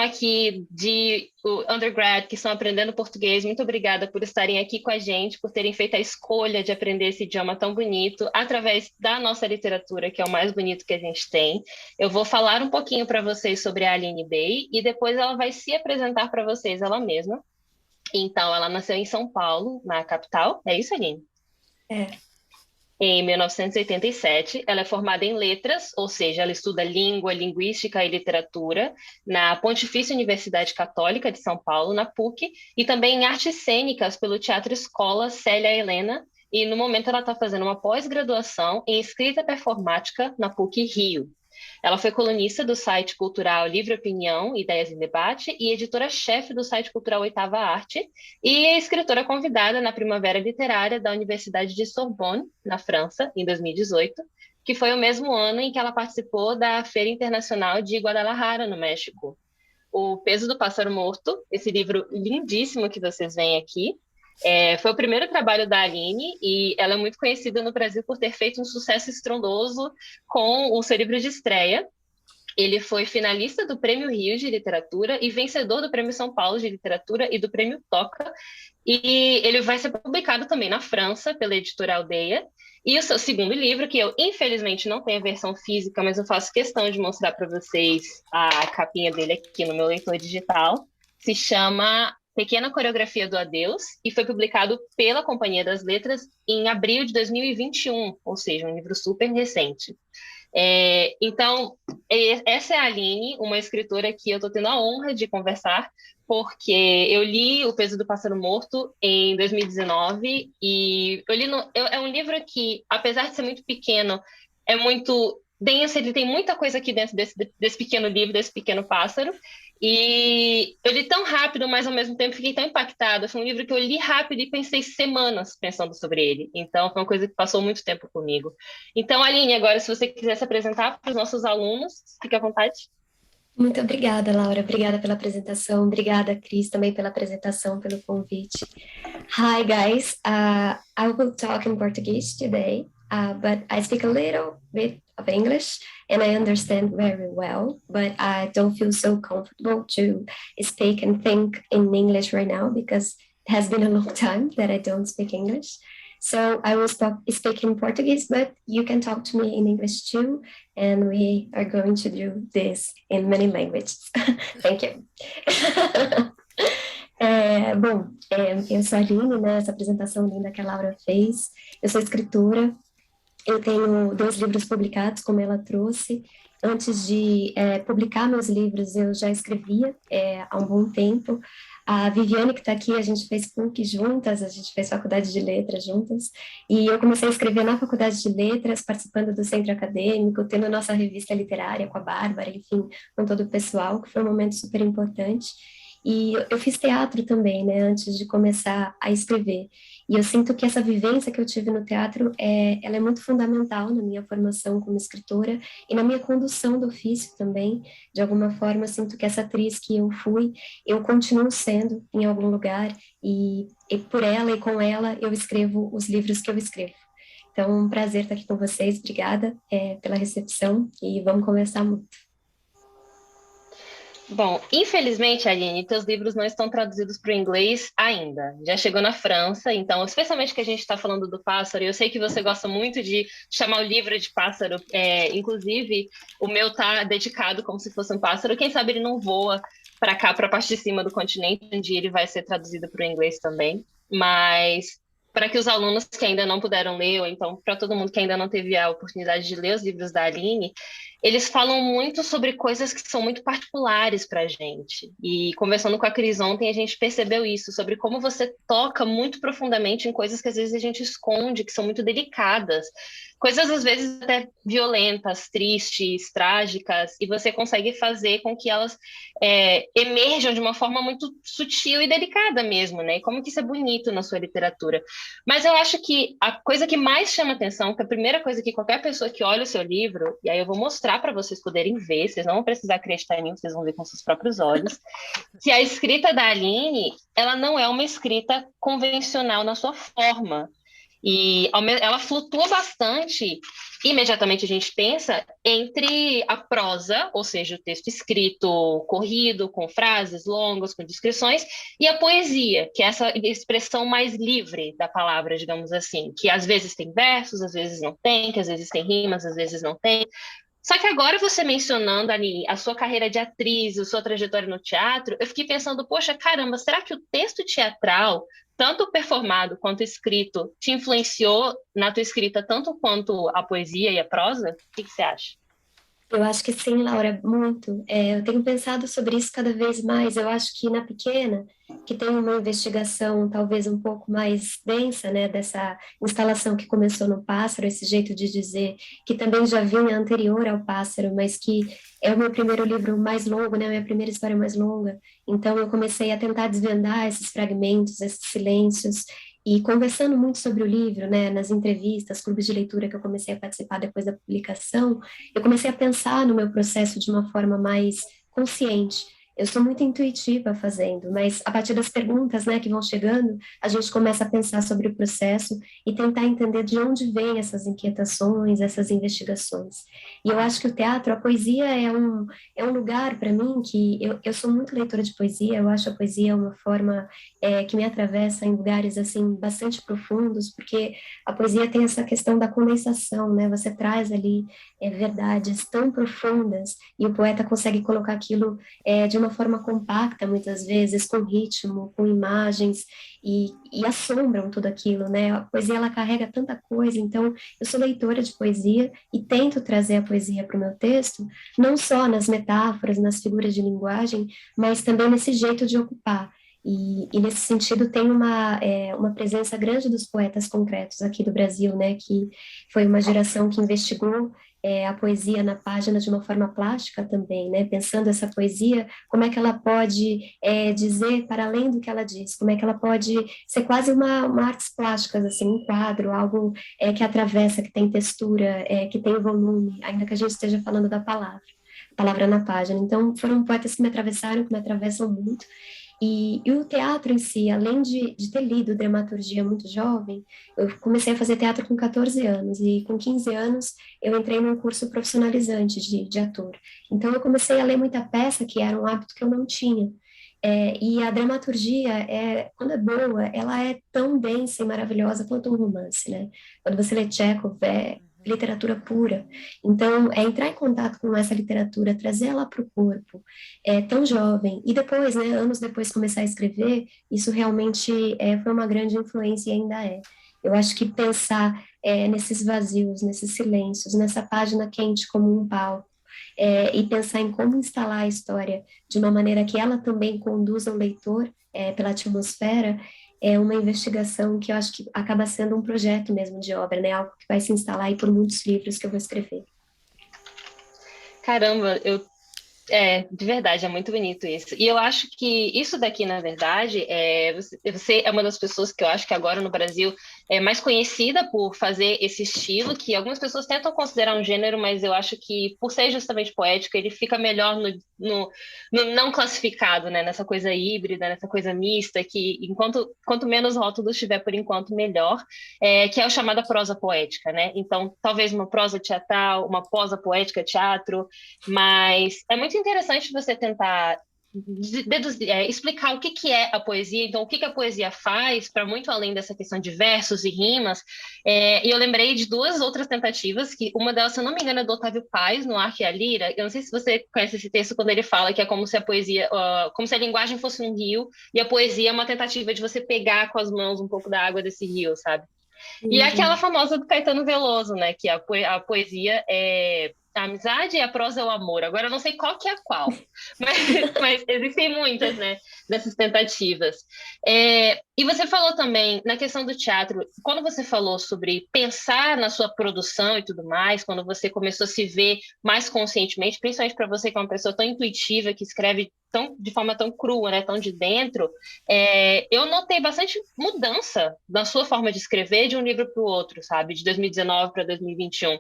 aqui de undergrad que estão aprendendo português, muito obrigada por estarem aqui com a gente, por terem feito a escolha de aprender esse idioma tão bonito através da nossa literatura, que é o mais bonito que a gente tem. Eu vou falar um pouquinho para vocês sobre a Aline Bay e depois ela vai se apresentar para vocês ela mesma. Então, ela nasceu em São Paulo, na capital. É isso, Aline? É. Em 1987, ela é formada em letras, ou seja, ela estuda língua, linguística e literatura na Pontifícia Universidade Católica de São Paulo, na PUC, e também em artes cênicas pelo Teatro Escola Célia Helena, e no momento ela está fazendo uma pós-graduação em escrita performática na PUC Rio. Ela foi colunista do site cultural Livre Opinião, Ideias em Debate e editora-chefe do site cultural Oitava Arte e escritora convidada na Primavera Literária da Universidade de Sorbonne, na França, em 2018, que foi o mesmo ano em que ela participou da Feira Internacional de Guadalajara, no México. O Peso do Pássaro Morto, esse livro lindíssimo que vocês veem aqui, foi o primeiro trabalho da Aline e ela é muito conhecida no Brasil por ter feito um sucesso estrondoso com o seu livro de estreia. Ele foi finalista do Prêmio Rio de Literatura e vencedor do Prêmio São Paulo de Literatura e do Prêmio Toca. E ele vai ser publicado também na França pela editora Aldeia. E o seu segundo livro, que eu infelizmente não tenho a versão física, mas eu faço questão de mostrar para vocês a capinha dele aqui no meu leitor digital, se chama Pequena Coreografia do Adeus e foi publicado pela Companhia das Letras em abril de 2021, ou seja, um livro super recente. Então, essa é a Aline, uma escritora que eu estou tendo a honra de conversar, porque eu li O Peso do Pássaro Morto em 2019 e eu li é um livro que, apesar de ser muito pequeno, é muito denso, ele tem muita coisa aqui dentro desse pequeno livro, desse pequeno pássaro, e eu li tão rápido, mas ao mesmo tempo fiquei tão impactada. Foi um livro que eu li rápido e pensei semanas pensando sobre ele. Então, foi uma coisa que passou muito tempo comigo. Então, Aline, agora, se você quiser se apresentar para os nossos alunos, fique à vontade. Muito obrigada, Laura. Obrigada pela apresentação. Obrigada, Cris, também pela apresentação, pelo convite. Hi, guys. I will talk in Portuguese today, but I speak a little bit of English and I understand very well, but I don't feel so comfortable to speak and think in English right now because it has been a long time that I don't speak English. So I will speak in Portuguese, but you can talk to me in English too, and we are going to do this in many languages. Thank you. Eu sou a Aline, né? Essa apresentação linda que a Laura fez. Eu sou escritora, eu tenho 2 livros publicados, como ela trouxe. Antes de publicar meus livros, eu já escrevia há um bom tempo. A Viviane, que está aqui, a gente fez PUC juntas, a gente fez faculdade de letras juntas, e eu comecei a escrever na faculdade de letras, participando do centro acadêmico, tendo nossa revista literária com a Bárbara, enfim, com todo o pessoal, que foi um momento super importante. E eu fiz teatro também, né, antes de começar a escrever. E eu sinto que essa vivência que eu tive no teatro, ela é muito fundamental na minha formação como escritora e na minha condução do ofício também. De alguma forma, eu sinto que essa atriz que eu fui, eu continuo sendo em algum lugar e por ela e com ela eu escrevo os livros que eu escrevo. Então, um prazer estar aqui com vocês. Obrigada pela recepção e vamos conversar muito. Bom, infelizmente, Aline, teus livros não estão traduzidos para o inglês ainda. Já chegou na França, então, especialmente que a gente está falando do pássaro, eu sei que você gosta muito de chamar o livro de pássaro, inclusive o meu tá dedicado como se fosse um pássaro. Quem sabe ele não voa para cá, para a parte de cima do continente, onde ele vai ser traduzido para o inglês também. Mas para que os alunos que ainda não puderam ler, ou então para todo mundo que ainda não teve a oportunidade de ler os livros da Aline, eles falam muito sobre coisas que são muito particulares para a gente. E conversando com a Cris ontem, a gente percebeu isso, sobre como você toca muito profundamente em coisas que às vezes a gente esconde, que são muito delicadas. Coisas às vezes até violentas, tristes, trágicas, e você consegue fazer com que elas emerjam de uma forma muito sutil e delicada mesmo, né? E como que isso é bonito na sua literatura. Mas eu acho que a coisa que mais chama atenção, que a primeira coisa que qualquer pessoa que olha o seu livro, e aí eu vou mostrar para vocês poderem ver, vocês não vão precisar acreditar em mim, vocês vão ver com seus próprios olhos, que a escrita da Aline, ela não é uma escrita convencional na sua forma. E ela flutua bastante. Imediatamente a gente pensa entre a prosa, ou seja, o texto escrito corrido, com frases longas, com descrições, e a poesia, que é essa expressão mais livre da palavra, digamos assim, que às vezes tem versos, às vezes não tem, que às vezes tem rimas, às vezes não tem. Só que agora você mencionando, Aline, a sua carreira de atriz, a sua trajetória no teatro, eu fiquei pensando, poxa, caramba, será que o texto teatral, tanto performado quanto escrito, te influenciou na tua escrita tanto quanto a poesia e a prosa? O que que você acha? Eu acho que sim, Laura, muito. Eu tenho pensado sobre isso cada vez mais. Eu acho que na pequena, que tem uma investigação talvez um pouco mais densa, né, dessa instalação que começou no Pássaro, esse jeito de dizer, que também já vinha anterior ao Pássaro, mas que é o meu primeiro livro mais longo, né, a minha primeira história mais longa. Então eu comecei a tentar desvendar esses fragmentos, esses silêncios. E conversando muito sobre o livro, né, nas entrevistas, clubes de leitura que eu comecei a participar depois da publicação, eu comecei a pensar no meu processo de uma forma mais consciente. Eu sou muito intuitiva fazendo, mas a partir das perguntas, né, que vão chegando, a gente começa a pensar sobre o processo e tentar entender de onde vêm essas inquietações, essas investigações. E eu acho que o teatro, a poesia é um lugar para mim que eu sou muito leitora de poesia, eu acho a poesia uma forma que me atravessa em lugares assim bastante profundos, porque a poesia tem essa questão da condensação, né? Você traz ali verdades tão profundas e o poeta consegue colocar aquilo de uma forma compacta, muitas vezes, com ritmo, com imagens, e assombram tudo aquilo, né? A poesia, ela carrega tanta coisa, então eu sou leitora de poesia e tento trazer a poesia para o meu texto, não só nas metáforas, nas figuras de linguagem, mas também nesse jeito de ocupar. E nesse sentido tem uma presença grande dos poetas concretos aqui do Brasil, né, que foi uma geração que investigou a poesia na página de uma forma plástica também, né? Pensando essa poesia, como é que ela pode dizer para além do que ela diz, como é que ela pode ser quase uma artes plásticas, assim, um quadro, algo que atravessa, que tem textura, que tem volume, ainda que a gente esteja falando da palavra na página. Então, foram poetas que me atravessaram, que me atravessam muito, e o teatro em si, além de ter lido dramaturgia muito jovem, eu comecei a fazer teatro com 14 anos, e com 15 anos eu entrei num curso profissionalizante de ator. Então eu comecei a ler muita peça, que era um hábito que eu não tinha. E a dramaturgia, quando é boa, ela é tão densa e maravilhosa quanto um romance, né? Quando você lê Chekhov, é literatura pura. Então, é entrar em contato com essa literatura, trazer ela para o corpo, tão jovem, e depois, né, anos depois começar a escrever, isso realmente foi uma grande influência e ainda é. Eu acho que pensar nesses vazios, nesses silêncios, nessa página quente como um palco, e pensar em como instalar a história de uma maneira que ela também conduza o leitor pela atmosfera, é uma investigação que eu acho que acaba sendo um projeto mesmo de obra, né? Algo que vai se instalar aí por muitos livros que eu vou escrever. Caramba, de verdade, é muito bonito isso. E eu acho que isso daqui, na verdade, você é uma das pessoas que eu acho que agora no Brasil é mais conhecida por fazer esse estilo, que algumas pessoas tentam considerar um gênero, mas eu acho que, por ser justamente poético, ele fica melhor no não classificado, né? Nessa coisa híbrida, nessa coisa mista, que quanto menos rótulos tiver por enquanto, melhor, que é o chamada prosa poética, né? Então, talvez uma prosa teatral, uma prosa poética teatro, mas é muito interessante você tentar explicar o que que é a poesia, então o que que a poesia faz, para muito além dessa questão de versos e rimas. E eu lembrei de duas outras tentativas, que uma delas, se eu não me engano, é do Otávio Paz, no Arco e a Lira. Eu não sei se você conhece esse texto, quando ele fala que é como se a poesia, como se a linguagem fosse um rio, e a poesia é uma tentativa de você pegar com as mãos um pouco da água desse rio, sabe? E aquela Uhum. famosa do Caetano Veloso, né? Que a poesia é a amizade e a prosa é o amor. Agora eu não sei qual que é qual, mas, mas existem muitas, né? Dessas tentativas. E você falou também na questão do teatro, quando você falou sobre pensar na sua produção e tudo mais, quando você começou a se ver mais conscientemente, principalmente para você que é uma pessoa tão intuitiva, que escreve de forma tão crua, né? Tão de dentro. Eu notei bastante mudança na sua forma de escrever de um livro para o outro, sabe? De 2019 para 2021.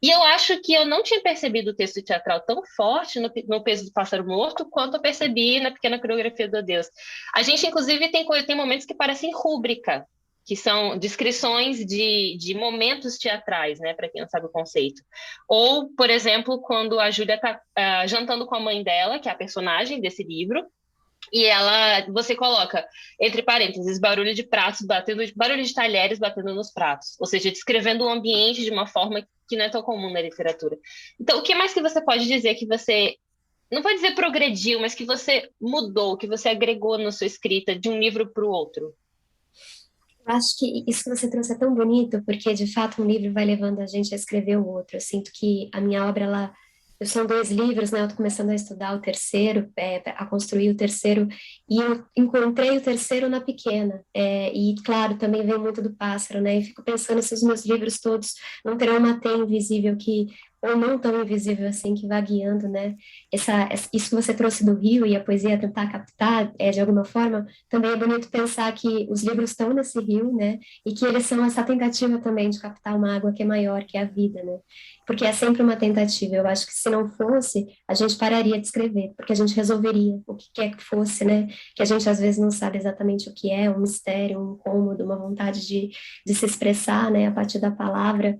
E eu acho que eu não tinha percebido o texto teatral tão forte no Peso do Pássaro Morto quanto eu percebi na Pequena Coreografia do Adeus. A gente, inclusive, tem momentos que parecem rúbrica, que são descrições de momentos teatrais, né, para quem não sabe o conceito. Ou, por exemplo, quando a Júlia está jantando com a mãe dela, que é a personagem desse livro, e você coloca, entre parênteses, barulho de pratos batendo, barulho de talheres batendo nos pratos, ou seja, descrevendo o ambiente de uma forma que não é tão comum na literatura. Então, o que mais que você pode dizer que você, não vou dizer progrediu, mas que você mudou, que você agregou na sua escrita de um livro para o outro? Eu acho que isso que você trouxe é tão bonito, porque de fato um livro vai levando a gente a escrever o outro. Eu sinto que a minha obra, são dois livros, né? Eu estou começando a estudar o terceiro, a construir o terceiro, e eu encontrei o terceiro na pequena. E claro, também vem muito do pássaro, né? E fico pensando se os meus livros todos não terão uma teia invisível que ou não tão invisível assim, que vai guiando, né? Isso que você trouxe do rio e a poesia tentar captar, de alguma forma, também é bonito pensar que os livros estão nesse rio, né? E que eles são essa tentativa também de captar uma água que é maior, que é a vida, né? Porque é sempre uma tentativa. Eu acho que se não fosse, a gente pararia de escrever, porque a gente resolveria o que quer que fosse, né? Que a gente às vezes não sabe exatamente o que é, um mistério, um incômodo, uma vontade de se expressar, né? A partir da palavra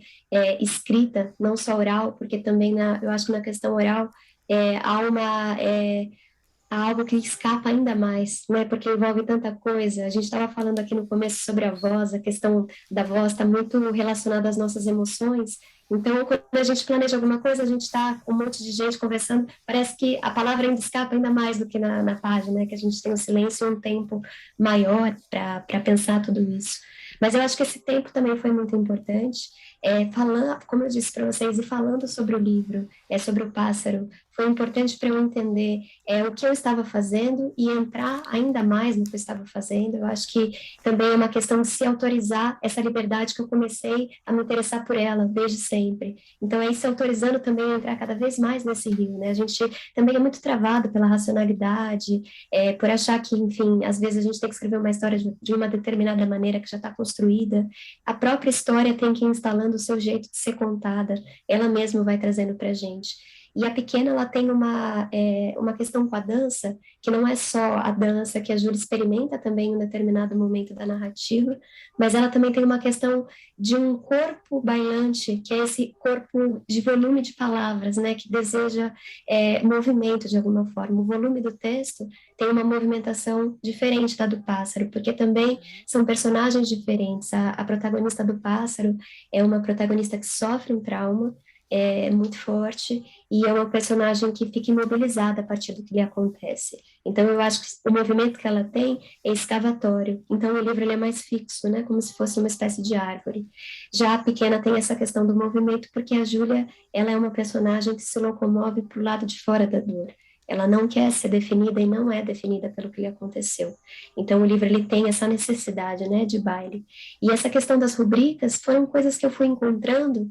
escrita, não só oral, porque também eu acho que na questão oral há algo que escapa ainda mais, né? Porque envolve tanta coisa. A gente estava falando aqui no começo sobre a voz, a questão da voz está muito relacionada às nossas emoções. Então, quando a gente planeja alguma coisa, a gente está com um monte de gente conversando, parece que a palavra ainda escapa ainda mais do que na página, né? Que a gente tem um silêncio e um tempo maior para pensar tudo isso. Mas eu acho que esse tempo também foi muito importante. Falando, como eu disse para vocês, e falando sobre o livro, sobre o pássaro, foi importante para eu entender o que eu estava fazendo e entrar ainda mais no que eu estava fazendo. Eu acho que também é uma questão de se autorizar essa liberdade que eu comecei a me interessar por ela desde sempre. Então, é se autorizando também a entrar cada vez mais nesse rio, né? A gente também é muito travado pela racionalidade, por achar que, enfim, às vezes a gente tem que escrever uma história de uma determinada maneira que já está construída. A própria história tem que ir instalando o seu jeito de ser contada, ela mesma vai trazendo para a gente. E a pequena, ela tem uma questão com a dança, que não é só a dança que a Júlia experimenta também em um determinado momento da narrativa, mas ela também tem uma questão de um corpo bailante, que é esse corpo de volume de palavras, né, que deseja movimento de alguma forma. O volume do texto tem uma movimentação diferente da do pássaro, porque também são personagens diferentes. A protagonista do pássaro é uma protagonista que sofre um trauma, muito forte, e é uma personagem que fica imobilizada a partir do que lhe acontece. Então, eu acho que o movimento que ela tem é escavatório. Então, o livro ele é mais fixo, né? Como se fosse uma espécie de árvore. Já a pequena tem essa questão do movimento, porque a Júlia, ela é uma personagem que se locomove para o lado de fora da dor. Ela não quer ser definida e não é definida pelo que lhe aconteceu. Então, o livro ele tem essa necessidade, né, de baile. E essa questão das rubricas foram coisas que eu fui encontrando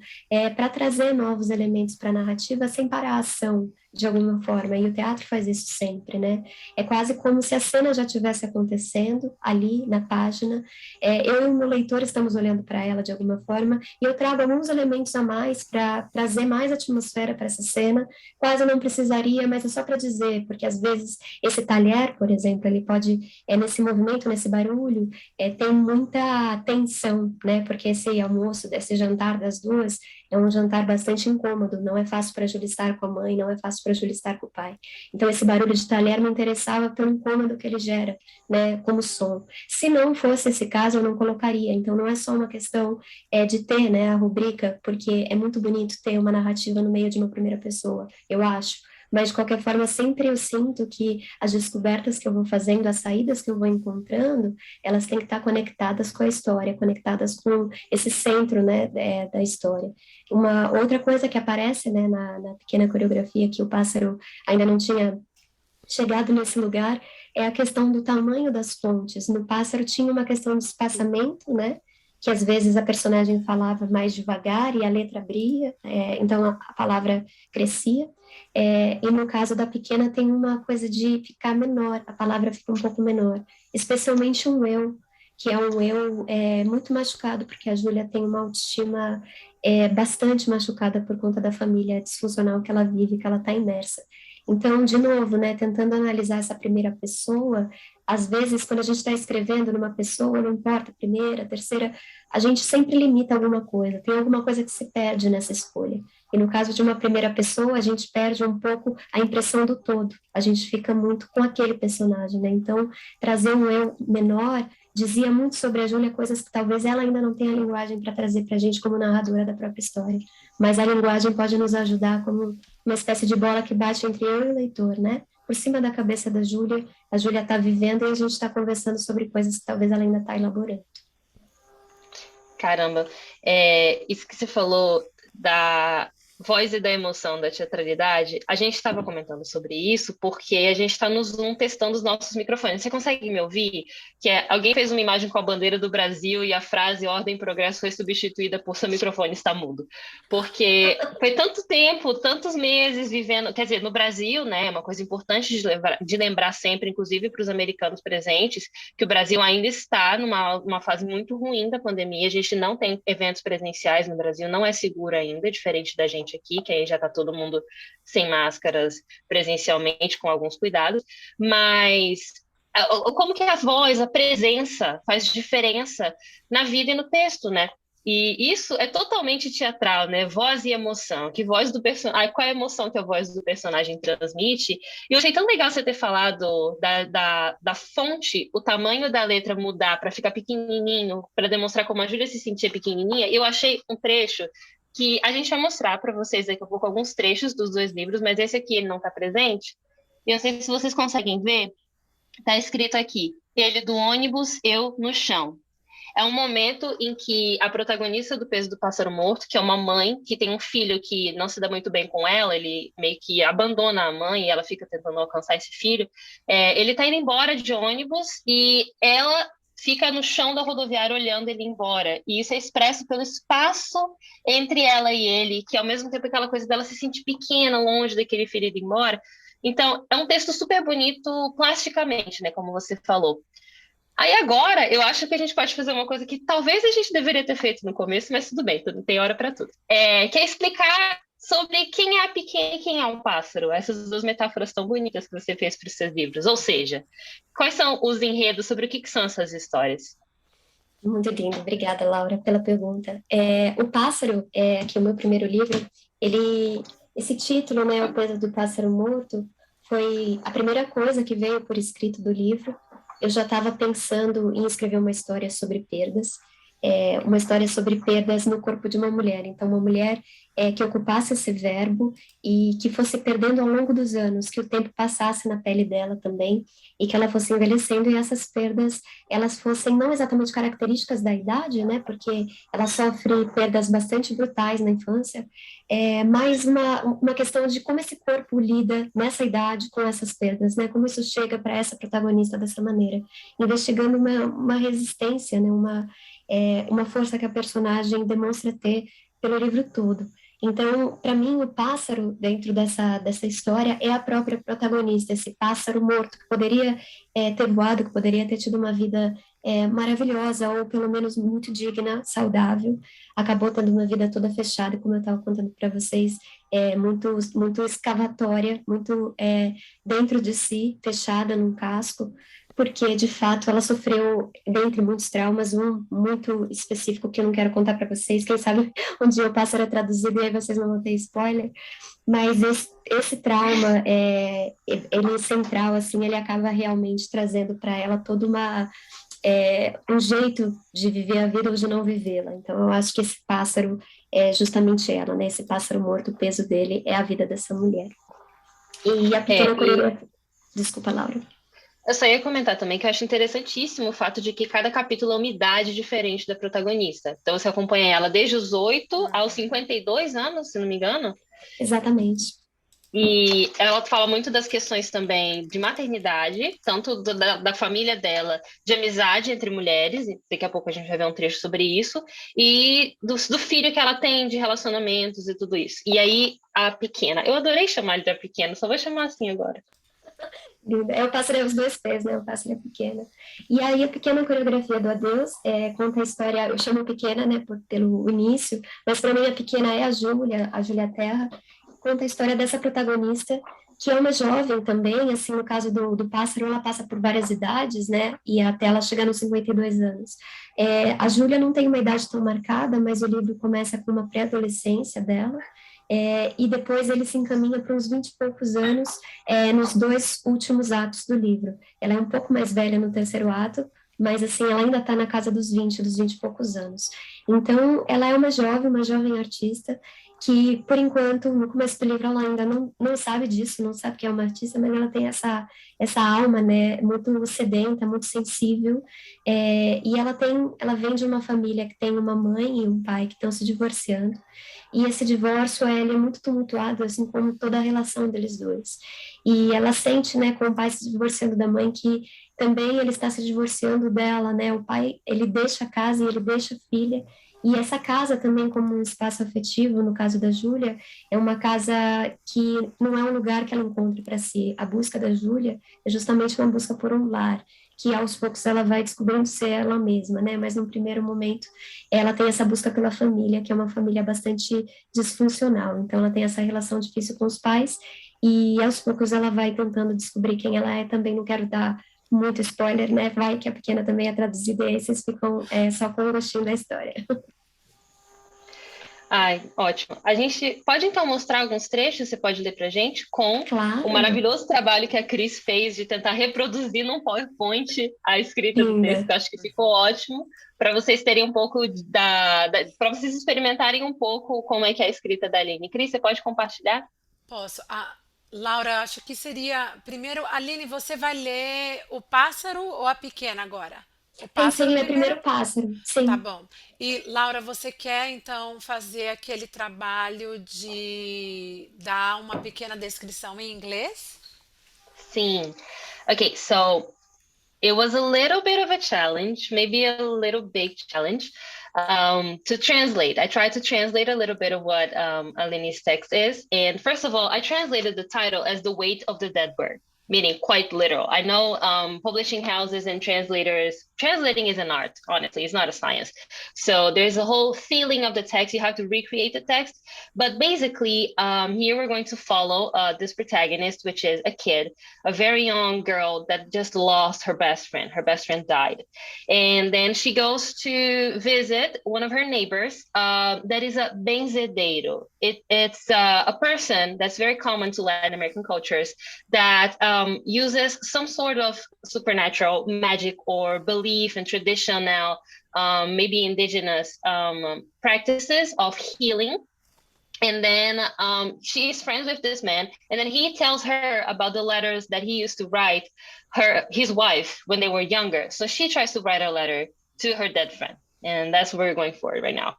para trazer novos elementos para a narrativa sem parar a ação, de alguma forma, e o teatro faz isso sempre, né? É quase como se a cena já estivesse acontecendo ali na página, eu e o meu leitor estamos olhando para ela de alguma forma, e eu trago alguns elementos a mais para trazer mais atmosfera para essa cena, quase eu não precisaria, mas é só para dizer, porque às vezes esse talher, por exemplo, ele pode, nesse movimento, nesse barulho, tem muita tensão, né? Porque esse almoço, esse jantar das duas, é um jantar bastante incômodo, não é fácil para Júlia estar com a mãe, não é fácil para Júlia estar com o pai. Então, esse barulho de talher me interessava pelo incômodo que ele gera, né, como som. Se não fosse esse caso, eu não colocaria. Então, não é só uma questão de ter, né, a rubrica, porque é muito bonito ter uma narrativa no meio de uma primeira pessoa, eu acho. Mas, de qualquer forma, sempre eu sinto que as descobertas que eu vou fazendo, as saídas que eu vou encontrando, elas têm que estar conectadas com a história, conectadas com esse centro, né, da história. Uma outra coisa que aparece, né, na pequena coreografia, que o pássaro ainda não tinha chegado nesse lugar, é a questão do tamanho das fontes. No pássaro tinha uma questão de espaçamento, né, que às vezes a personagem falava mais devagar e a letra abria, então a palavra crescia. E no caso da pequena tem uma coisa de ficar menor, a palavra fica um pouco menor, especialmente um eu, que é um eu muito machucado, porque a Júlia tem uma autoestima bastante machucada por conta da família disfuncional que ela vive, que ela está imersa. Então, de novo, né, tentando analisar essa primeira pessoa, às vezes, quando a gente está escrevendo numa pessoa, não importa, primeira, terceira, a gente sempre limita alguma coisa, tem alguma coisa que se perde nessa escolha. E no caso de uma primeira pessoa, a gente perde um pouco a impressão do todo, a gente fica muito com aquele personagem, né? Então, trazer um eu menor dizia muito sobre a Júlia, coisas que talvez ela ainda não tenha linguagem para trazer para a gente como narradora da própria história. Mas a linguagem pode nos ajudar como uma espécie de bola que bate entre eu e o leitor, né? Por cima da cabeça da Júlia, a Júlia está vivendo e a gente está conversando sobre coisas que talvez ela ainda está elaborando. Caramba, isso que você falou da voz e da emoção, da teatralidade, a gente estava comentando sobre isso porque a gente está no Zoom testando os nossos microfones. Você consegue me ouvir? Alguém fez uma imagem com a bandeira do Brasil e a frase Ordem e Progresso foi substituída por seu microfone está mudo. Porque foi tanto tempo, tantos meses vivendo, quer dizer, no Brasil, né, é uma coisa importante de lembrar sempre, inclusive para os americanos presentes, que o Brasil ainda está numa fase muito ruim da pandemia. A gente não tem eventos presenciais no Brasil, não é seguro ainda, diferente da gente aqui, que aí já está todo mundo sem máscaras presencialmente, com alguns cuidados. Mas como que a voz, a presença faz diferença na vida e no texto, né? E isso é totalmente teatral, né? Voz e emoção. Que voz do personagem, qual é a emoção que a voz do personagem transmite? E eu achei tão legal você ter falado da fonte, o tamanho da letra mudar para ficar pequenininho, para demonstrar como a Júlia se sentia pequenininha. Eu achei um trecho que a gente vai mostrar para vocês daqui a pouco alguns trechos dos dois livros, mas esse aqui ele não está presente. E eu não sei se vocês conseguem ver, está escrito aqui: ele do ônibus, eu no chão. É um momento em que a protagonista do Peso do Pássaro Morto, que é uma mãe que tem um filho que não se dá muito bem com ela, ele meio que abandona a mãe e ela fica tentando alcançar esse filho. Ele tá indo embora de ônibus e ela fica no chão da rodoviária olhando ele embora. E isso é expresso pelo espaço entre ela e ele, que ao mesmo tempo aquela coisa dela se sentir pequena, longe daquele filho indo embora. Então, é um texto super bonito plasticamente, né, como você falou. Aí agora, eu acho que a gente pode fazer uma coisa que talvez a gente deveria ter feito no começo, mas tudo bem, tudo tem hora para tudo. Que é explicar sobre quem é a pequena e quem é um pássaro. Essas duas metáforas tão bonitas que você fez para os seus livros. Ou seja, quais são os enredos, sobre o que são essas histórias? Muito lindo, obrigada, Laura, pela pergunta. O Pássaro, aqui o meu primeiro livro, esse título, né, O Peso do Pássaro Morto, foi a primeira coisa que veio por escrito do livro. Eu já estava pensando em escrever uma história sobre perdas, uma história sobre perdas no corpo de uma mulher. Então, uma mulher que ocupasse esse verbo e que fosse perdendo ao longo dos anos, que o tempo passasse na pele dela também e que ela fosse envelhecendo e essas perdas elas fossem não exatamente características da idade, né? Porque ela sofre perdas bastante brutais na infância, mas uma questão de como esse corpo lida nessa idade com essas perdas, né? Como isso chega para essa protagonista dessa maneira, investigando uma resistência, né? Uma força que a personagem demonstra ter pelo livro todo. Então, para mim, o pássaro dentro dessa história é a própria protagonista, esse pássaro morto que poderia ter voado, que poderia ter tido uma vida maravilhosa, ou pelo menos muito digna, saudável, acabou tendo uma vida toda fechada, como eu estava contando para vocês, muito, muito escavatória, muito dentro de si, fechada num casco, porque de fato ela sofreu, dentre muitos traumas, um muito específico que eu não quero contar para vocês. Quem sabe um dia o pássaro é traduzido e aí vocês não vão ter spoiler. Mas esse trauma, ele central, assim, ele acaba realmente trazendo para ela toda um jeito de viver a vida ou de não vivê-la. Então, eu acho que esse pássaro é justamente ela, né? Esse pássaro morto, o peso dele é a vida dessa mulher. E a pequena coreografia... Desculpa, Laura. Eu só ia comentar também que eu acho interessantíssimo o fato de que cada capítulo é uma idade diferente da protagonista. Então você acompanha ela desde os 8 aos 52 anos, se não me engano. Exatamente. E ela fala muito das questões também de maternidade, tanto da família dela, de amizade entre mulheres, e daqui a pouco a gente vai ver um trecho sobre isso, e do filho que ela tem, de relacionamentos e tudo isso. E aí, a pequena, eu adorei chamar ele de a pequena, só vou chamar assim agora. Eu passarei os dois pés, né? Eu passo a pequena. E aí, a pequena coreografia do Adeus conta a história, eu chamo pequena, né, pelo início, mas para mim a pequena é a Júlia Terra, conta a história dessa protagonista que é uma jovem também, assim, no caso do Pássaro, ela passa por várias idades, né, e até ela chegar nos 52 anos. A Júlia não tem uma idade tão marcada, mas o livro começa com uma pré-adolescência dela, e depois ele se encaminha para uns 20 e poucos anos, nos dois últimos atos do livro. Ela é um pouco mais velha no terceiro ato, mas assim, ela ainda está na casa dos 20 e poucos anos. Então, ela é uma jovem artista, que, por enquanto, no começo do livro, ela ainda não sabe disso, não sabe que é uma artista, mas ela tem essa alma, né, muito sedenta, muito sensível, e ela vem de uma família que tem uma mãe e um pai que estão se divorciando, e esse divórcio, ele é muito tumultuado, assim como toda a relação deles dois. E ela sente, né, com o pai se divorciando da mãe, que também ele está se divorciando dela, né, o pai, ele deixa a casa e ele deixa a filha, e essa casa também como um espaço afetivo, no caso da Júlia, é uma casa que não é um lugar que ela encontre para si. A busca da Júlia é justamente uma busca por um lar, que aos poucos ela vai descobrindo ser ela mesma, né? Mas no primeiro momento ela tem essa busca pela família, que é uma família bastante disfuncional. Então ela tem essa relação difícil com os pais e aos poucos ela vai tentando descobrir quem ela é. Também não quero dar muito spoiler, né? Vai que a pequena também é traduzida e aí vocês ficam só com o gostinho da história. Ai, ótimo. A gente pode então mostrar alguns trechos, você pode ler para a gente, com o Claro, maravilhoso trabalho que a Cris fez de tentar reproduzir num PowerPoint a escrita do linda. texto. Acho que ficou ótimo para vocês terem um pouco para vocês experimentarem um pouco como é que é a escrita da Aline. Cris, você pode compartilhar? Posso. Laura, acho que seria. Primeiro, Aline, você vai ler o pássaro ou a pequena agora? O Pensei pássaro em ler primeiro? primeiro pássaro, Tá sim. bom. E, Laura, você quer então fazer aquele trabalho de dar uma pequena descrição em inglês? Sim. Okay, so it was a little bit of a challenge, maybe a little big challenge, to translate. I tried to translate a little bit of what Aline's text is. And first of all, I translated the title as The Weight of the Dead Bird, meaning quite literal. I know publishing houses and translators, translating is an art, honestly, it's not a science. So there's a whole feeling of the text. You have to recreate the text. But basically, here we're going to follow this protagonist, which is a kid, a very young girl that just lost her best friend. Her best friend died. And then she goes to visit one of her neighbors that is a benzedeiro. It's a person that's very common to Latin American cultures that uses some sort of supernatural magic or belief and traditional, maybe indigenous practices of healing. And then she's friends with this man, and then he tells her about the letters that he used to write his wife when they were younger. So she tries to write a letter to her dead friend, and that's what we're going for right now.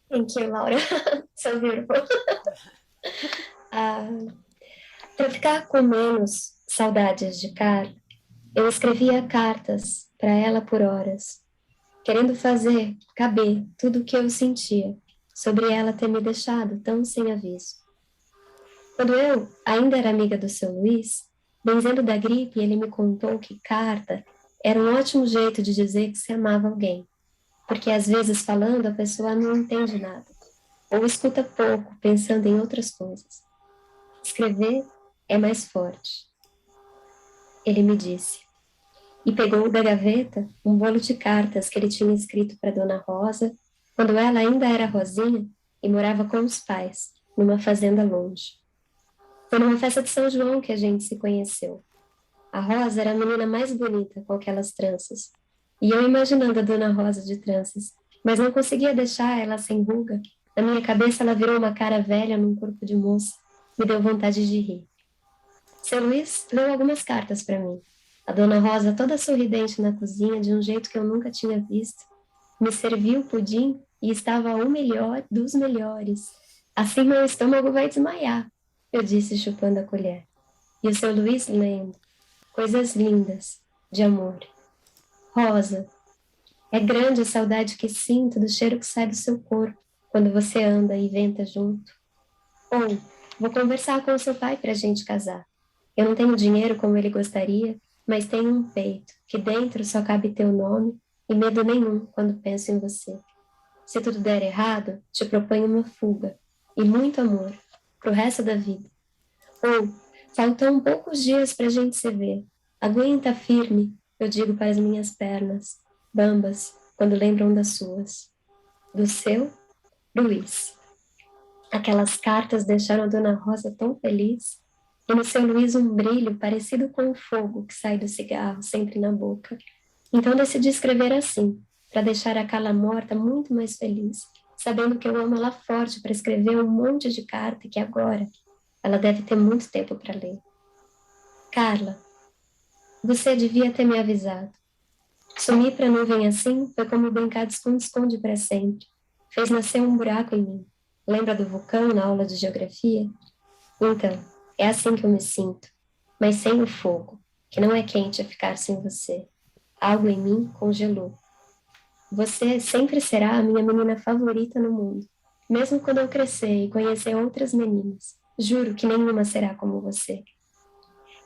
Thank you, Laura. So beautiful. Para ficar com menos saudades de Carla, eu escrevia cartas para ela por horas, querendo fazer caber tudo o que eu sentia sobre ela ter me deixado tão sem aviso. Quando eu ainda era amiga do seu Luiz, benzendo da gripe, ele me contou que carta era um ótimo jeito de dizer que se amava alguém, porque às vezes falando a pessoa não entende nada, ou escuta pouco, pensando em outras coisas. Escrever é mais forte, ele me disse. E pegou da gaveta um bolo de cartas que ele tinha escrito para Dona Rosa, quando ela ainda era Rosinha e morava com os pais, numa fazenda longe. Foi numa festa de São João que a gente se conheceu. A Rosa era a menina mais bonita com aquelas tranças. E eu imaginando a Dona Rosa de tranças, mas não conseguia deixar ela sem ruga. Na minha cabeça ela virou uma cara velha num corpo de moça. Me deu vontade de rir. Seu Luiz leu algumas cartas para mim. A Dona Rosa, toda sorridente na cozinha, de um jeito que eu nunca tinha visto, me serviu o pudim e estava o melhor dos melhores. Assim meu estômago vai desmaiar, eu disse chupando a colher. E o seu Luiz lendo, coisas lindas, de amor. Rosa, é grande a saudade que sinto do cheiro que sai do seu corpo quando você anda e venta junto. Ou, vou conversar com o seu pai para a gente casar. Eu não tenho dinheiro como ele gostaria, mas tenho um peito, que dentro só cabe teu nome e medo nenhum quando penso em você. Se tudo der errado, te proponho uma fuga e muito amor, pro resto da vida. Ou, faltam poucos dias pra gente se ver. Aguenta firme, eu digo para as minhas pernas, bambas, quando lembram das suas. Do seu, Luiz. Aquelas cartas deixaram a Dona Rosa tão feliz, e no seu Luiz um brilho parecido com o fogo que sai do cigarro sempre na boca. Então decidi escrever assim, para deixar a Carla morta muito mais feliz, sabendo que eu amo ela forte para escrever um monte de carta e que agora ela deve ter muito tempo para ler. Carla, você devia ter me avisado. Sumir para nuvem assim foi como brincar de esconde-esconde para sempre. Fez nascer um buraco em mim. Lembra do vulcão na aula de geografia? Então, é assim que eu me sinto, mas sem o fogo, que não é quente a ficar sem você. Algo em mim congelou. Você sempre será a minha menina favorita no mundo, mesmo quando eu crescer e conhecer outras meninas. Juro que nenhuma será como você.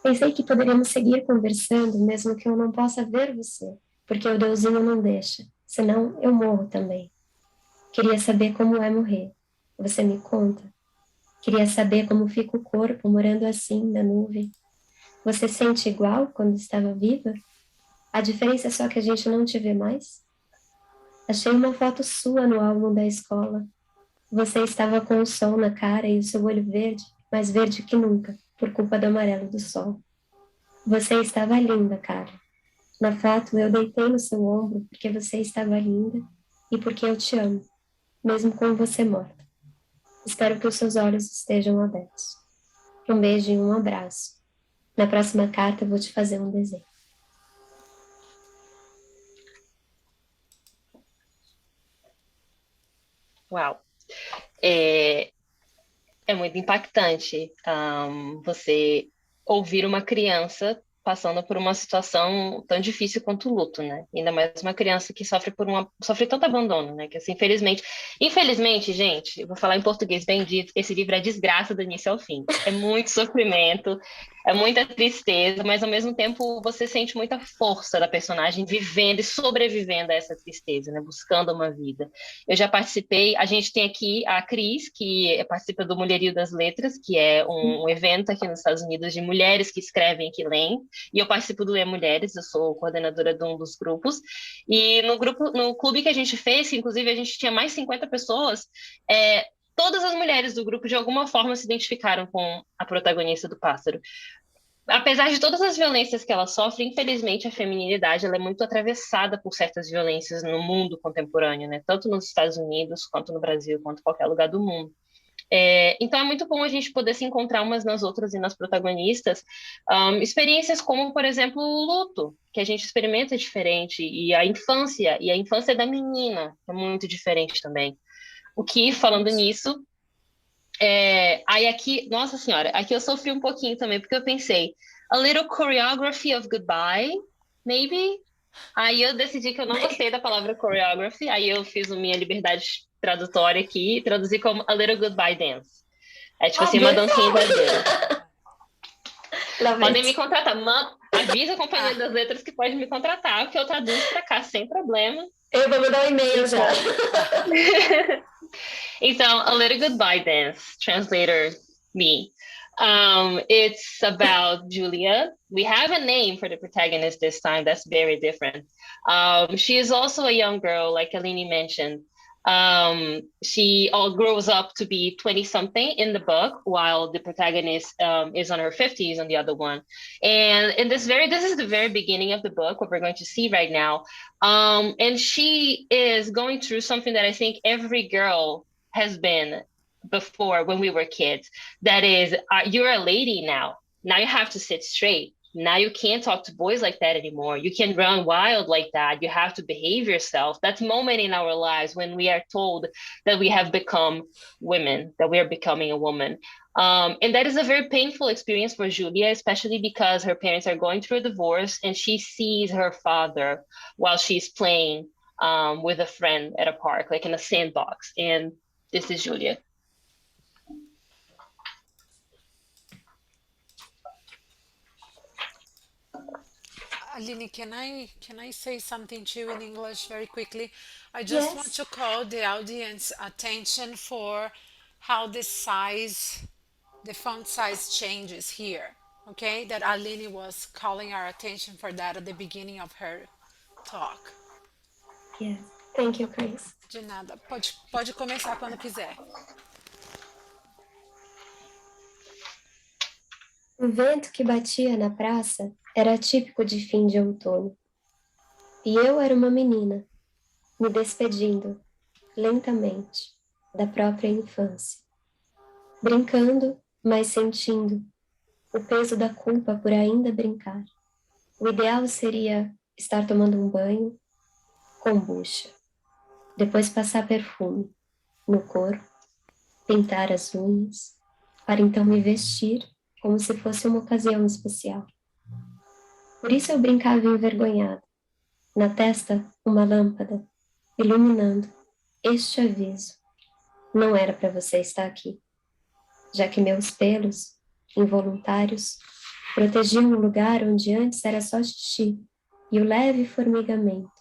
Pensei que poderíamos seguir conversando, mesmo que eu não possa ver você, porque o Deusinho não deixa, senão eu morro também. Queria saber como é morrer. Você me conta? Queria saber como fica o corpo morando assim na nuvem. Você sente igual quando estava viva? A diferença é só que a gente não te vê mais? Achei uma foto sua no álbum da escola. Você estava com o sol na cara e o seu olho verde, mais verde que nunca, por culpa do amarelo do sol. Você estava linda, cara. Na foto eu deitei no seu ombro porque você estava linda e porque eu te amo, mesmo com você morta. Espero que os seus olhos estejam abertos. Um beijo e um abraço. Na próxima carta eu vou te fazer um desenho. Uau! É, é muito impactante, você ouvir uma criança passando por uma situação tão difícil quanto o luto, né? Ainda mais uma criança que sofre tanto abandono, né? Que assim, infelizmente, gente, eu vou falar em português bem dito, esse livro é desgraça do início ao fim. É muito sofrimento, é muita tristeza, mas ao mesmo tempo você sente muita força da personagem vivendo e sobrevivendo a essa tristeza, né? Buscando uma vida. Eu já participei, a gente tem aqui a Cris, que participa do Mulherio das Letras, que é um evento aqui nos Estados Unidos de mulheres que escrevem e que leem, e eu participo do Ler Mulheres, eu sou coordenadora de um dos grupos, e no clube que a gente fez, que inclusive a gente tinha mais 50 pessoas, todas as mulheres do grupo de alguma forma se identificaram com a protagonista do Pássaro. Apesar de todas as violências que ela sofre, infelizmente a feminilidade ela é muito atravessada por certas violências no mundo contemporâneo, né? Tanto nos Estados Unidos, quanto no Brasil, quanto em qualquer lugar do mundo. Então é muito bom a gente poder se encontrar umas nas outras e nas protagonistas, experiências como, por exemplo, o luto, que a gente experimenta diferente, e a infância da menina é muito diferente também. O que, falando nisso, aí aqui, nossa senhora, aqui eu sofri um pouquinho também, porque eu pensei, a little choreography of goodbye, maybe? Aí eu decidi que eu não gostei da palavra choreography, aí eu fiz a minha liberdade tradutória aqui e traduzi como a little goodbye dance. É tipo Oh, assim, uma dancinha de beautiful! adeus. Love Podem me it. contratar, avisa a Companhia Ah, das Letras que pode me contratar, que eu traduzo pra cá sem problema. Eu vou mandar um e-mail já. Então, então, A Little Goodbye Dance, translator me. It's about Julia. We have a name for the protagonist this time. That's very different. She is also a young girl, like Aline mentioned. She all grows up to be 20 something in the book, while the protagonist is on her 50s on the other one. And this is the very beginning of the book, what we're going to see right now. And she is going through something that I think every girl has been before when we were kids. That is, you're a lady now. Now you have to sit straight. Now you can't talk to boys like that anymore. You can run wild like that. You have to behave yourself. That's a moment in our lives when we are told that we have become women, that we are becoming a woman. And that is a very painful experience for Julia, especially because her parents are going through a divorce and she sees her father while she's playing with a friend at a park, like in a sandbox. And this is Julia. Aline, can I say something to you in English very quickly? I just want Yes. to call the audience attention for how the size the font size changes here, okay? That Aline was calling our attention for that at the beginning of her talk. Yes. Thank you, Chris. De nada. Pode começar quando quiser. O vento que batia na praça era típico de fim de outono. E eu era uma menina, me despedindo, lentamente, da própria infância. Brincando, mas sentindo o peso da culpa por ainda brincar. O ideal seria estar tomando um banho, kombucha, depois passar perfume no corpo, pintar as unhas, para então me vestir como se fosse uma ocasião especial. Por isso eu brincava envergonhada, na testa uma lâmpada, iluminando este aviso. Não era para você estar aqui, já que meus pelos, involuntários, protegiam um lugar onde antes era só xixi e o leve formigamento,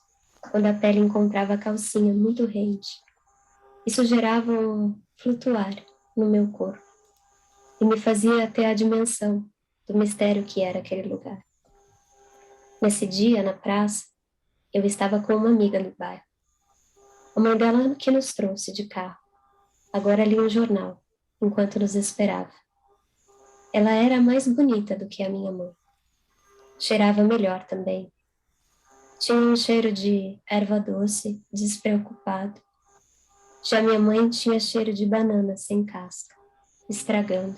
quando a pele encontrava a calcinha muito rente. Isso gerava um flutuar no meu corpo e me fazia ter a dimensão do mistério que era aquele lugar. Nesse dia, na praça, eu estava com uma amiga no bairro. A mãe dela que nos trouxe de carro. Agora lia um jornal, enquanto nos esperava. Ela era mais bonita do que a minha mãe. Cheirava melhor também. Tinha um cheiro de erva doce, despreocupado. Já minha mãe tinha cheiro de banana sem casca, estragando.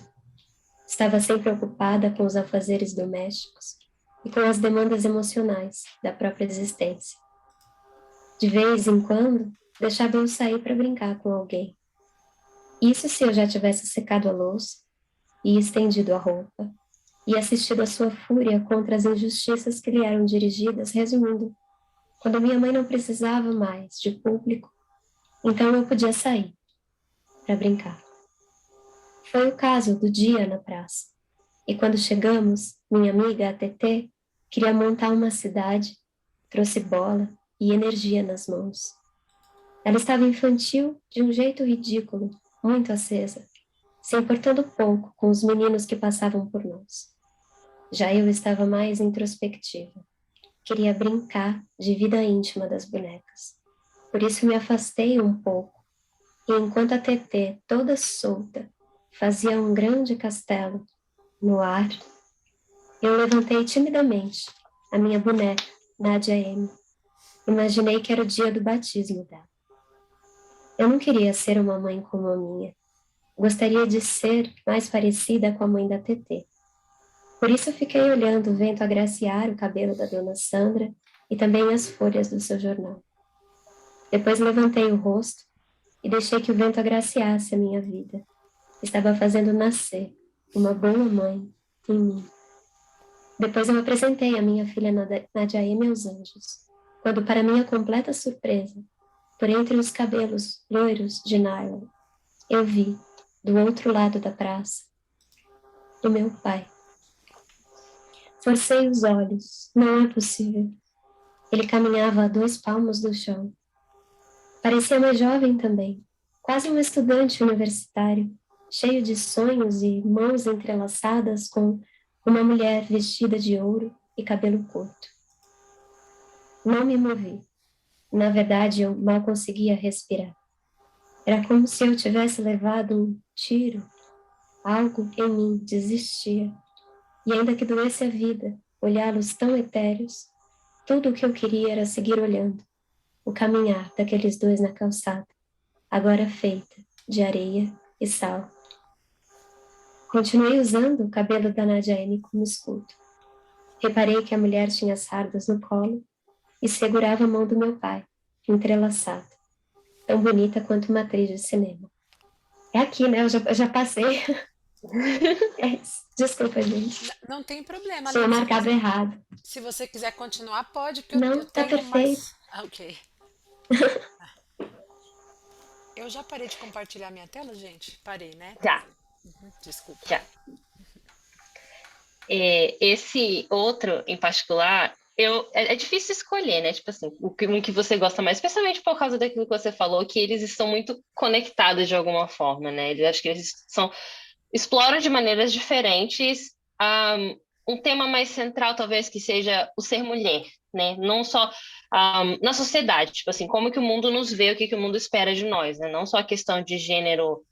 Estava sempre ocupada com os afazeres domésticos e com as demandas emocionais da própria existência. De vez em quando, deixava eu sair para brincar com alguém. Isso se eu já tivesse secado a louça e estendido a roupa e assistido a sua fúria contra as injustiças que lhe eram dirigidas, resumindo, quando minha mãe não precisava mais de público, então eu podia sair para brincar. Foi o caso do dia na praça. E quando chegamos, minha amiga, a Tetê, queria montar uma cidade, trouxe bola e energia nas mãos. Ela estava infantil de um jeito ridículo, muito acesa, se importando pouco com os meninos que passavam por nós. Já eu estava mais introspectiva. Queria brincar de vida íntima das bonecas. Por isso me afastei um pouco, e enquanto a Tetê, toda solta, fazia um grande castelo no ar, eu levantei timidamente a minha boneca, Nadia M. Imaginei que era o dia do batismo dela. Eu não queria ser uma mãe como a minha. Gostaria de ser mais parecida com a mãe da Tetê. Por isso eu fiquei olhando o vento agraciar o cabelo da dona Sandra e também as folhas do seu jornal. Depois levantei o rosto e deixei que o vento agraciasse a minha vida. Estava fazendo nascer uma boa mãe em mim. Depois eu apresentei a minha filha Nadia M aos anjos, quando, para minha completa surpresa, por entre os cabelos loiros de nylon, eu vi, do outro lado da praça, o meu pai. Forcei os olhos, não é possível. Ele caminhava a 2 palmos do chão. Parecia mais jovem também, quase um estudante universitário, cheio de sonhos e mãos entrelaçadas com uma mulher vestida de ouro e cabelo curto. Não me movi. Na verdade, eu mal conseguia respirar. Era como se eu tivesse levado um tiro. Algo em mim desistia. E ainda que doesse a vida, olhá-los tão etéreos, tudo o que eu queria era seguir olhando, o caminhar daqueles dois na calçada, agora feita de areia e sal. Continuei usando o cabelo da Nadia M como escudo. Reparei que a mulher tinha sardas no colo e segurava a mão do meu pai, entrelaçada, tão bonita quanto uma atriz de cinema. É aqui, né? Eu já passei. É isso. Desculpa, gente. Não tem problema, Tinha Aline. marcado errado. Se você quiser continuar, pode, porque Não, eu tá tenho perfeito. mais. Ah, ok. Eu já parei de compartilhar minha tela, gente? Parei, né? Já, Desculpa. já. Esse outro em particular, é difícil escolher, né? Tipo assim, um que você gosta mais, especialmente por causa daquilo que você falou, que eles estão muito conectados de alguma forma, né? Acho que eles exploram de maneiras diferentes um tema mais central, talvez, que seja o ser mulher, né? Não só na sociedade, tipo assim, como que o mundo nos vê, o que que o mundo espera de nós, né? Não só a questão de gênero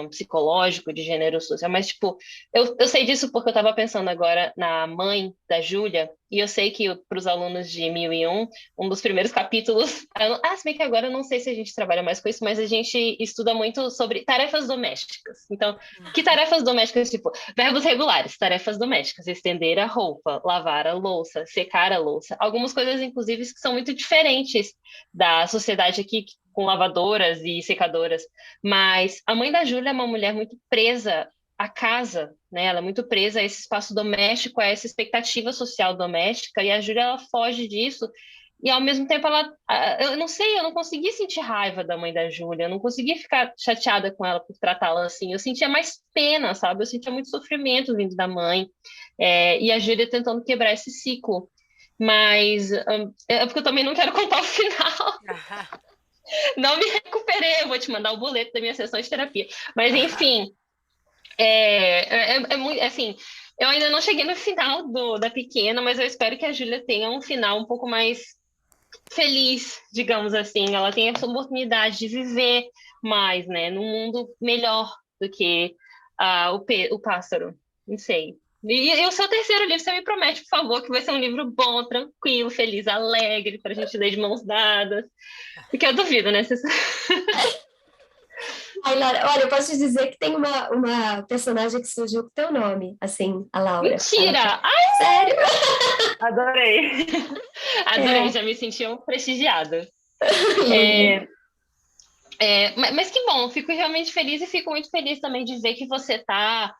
psicológico, de gênero social, mas, tipo, eu sei disso porque eu estava pensando agora na mãe da Júlia, e eu sei que para os alunos de 1001, um dos primeiros capítulos. Se bem que agora eu não sei se a gente trabalha mais com isso, mas a gente estuda muito sobre tarefas domésticas. Então, que tarefas domésticas, tipo, verbos regulares, tarefas domésticas, estender a roupa, lavar a louça, secar a louça. Algumas coisas, inclusive, que são muito diferentes da sociedade aqui, com lavadoras e secadoras. Mas a mãe da Júlia é uma mulher muito presa à casa, né? Ela é muito presa a esse espaço doméstico, a essa expectativa social doméstica, e a Júlia, ela foge disso. E ao mesmo tempo eu não sei, eu não consegui sentir raiva da mãe da Júlia, eu não consegui ficar chateada com ela por tratá-la assim. Eu sentia mais pena, sabe? Eu sentia muito sofrimento vindo da mãe. E a Júlia tentando quebrar esse ciclo. Mas é porque eu também não quero contar o final. Não me recuperei, eu vou te mandar o boleto da minha sessão de terapia. Mas enfim, é muito assim. Eu ainda não cheguei no final da pequena, mas eu espero que a Júlia tenha um final um pouco mais feliz, digamos assim. Ela tem essa oportunidade de viver mais, né, num mundo melhor do que o pássaro. Não sei. E o seu terceiro livro, você me promete, por favor, que vai ser um livro bom, tranquilo, feliz, alegre, para a gente ler de mãos dadas. Porque eu duvido, né? Ai, Laura, olha, eu posso te dizer que tem uma personagem que surgiu com teu nome, assim, a Laura. Mentira! Sério? Adorei! Adorei, É, já me senti um prestigiada. linda. Mas que bom, fico realmente feliz e fico muito feliz também de ver que você está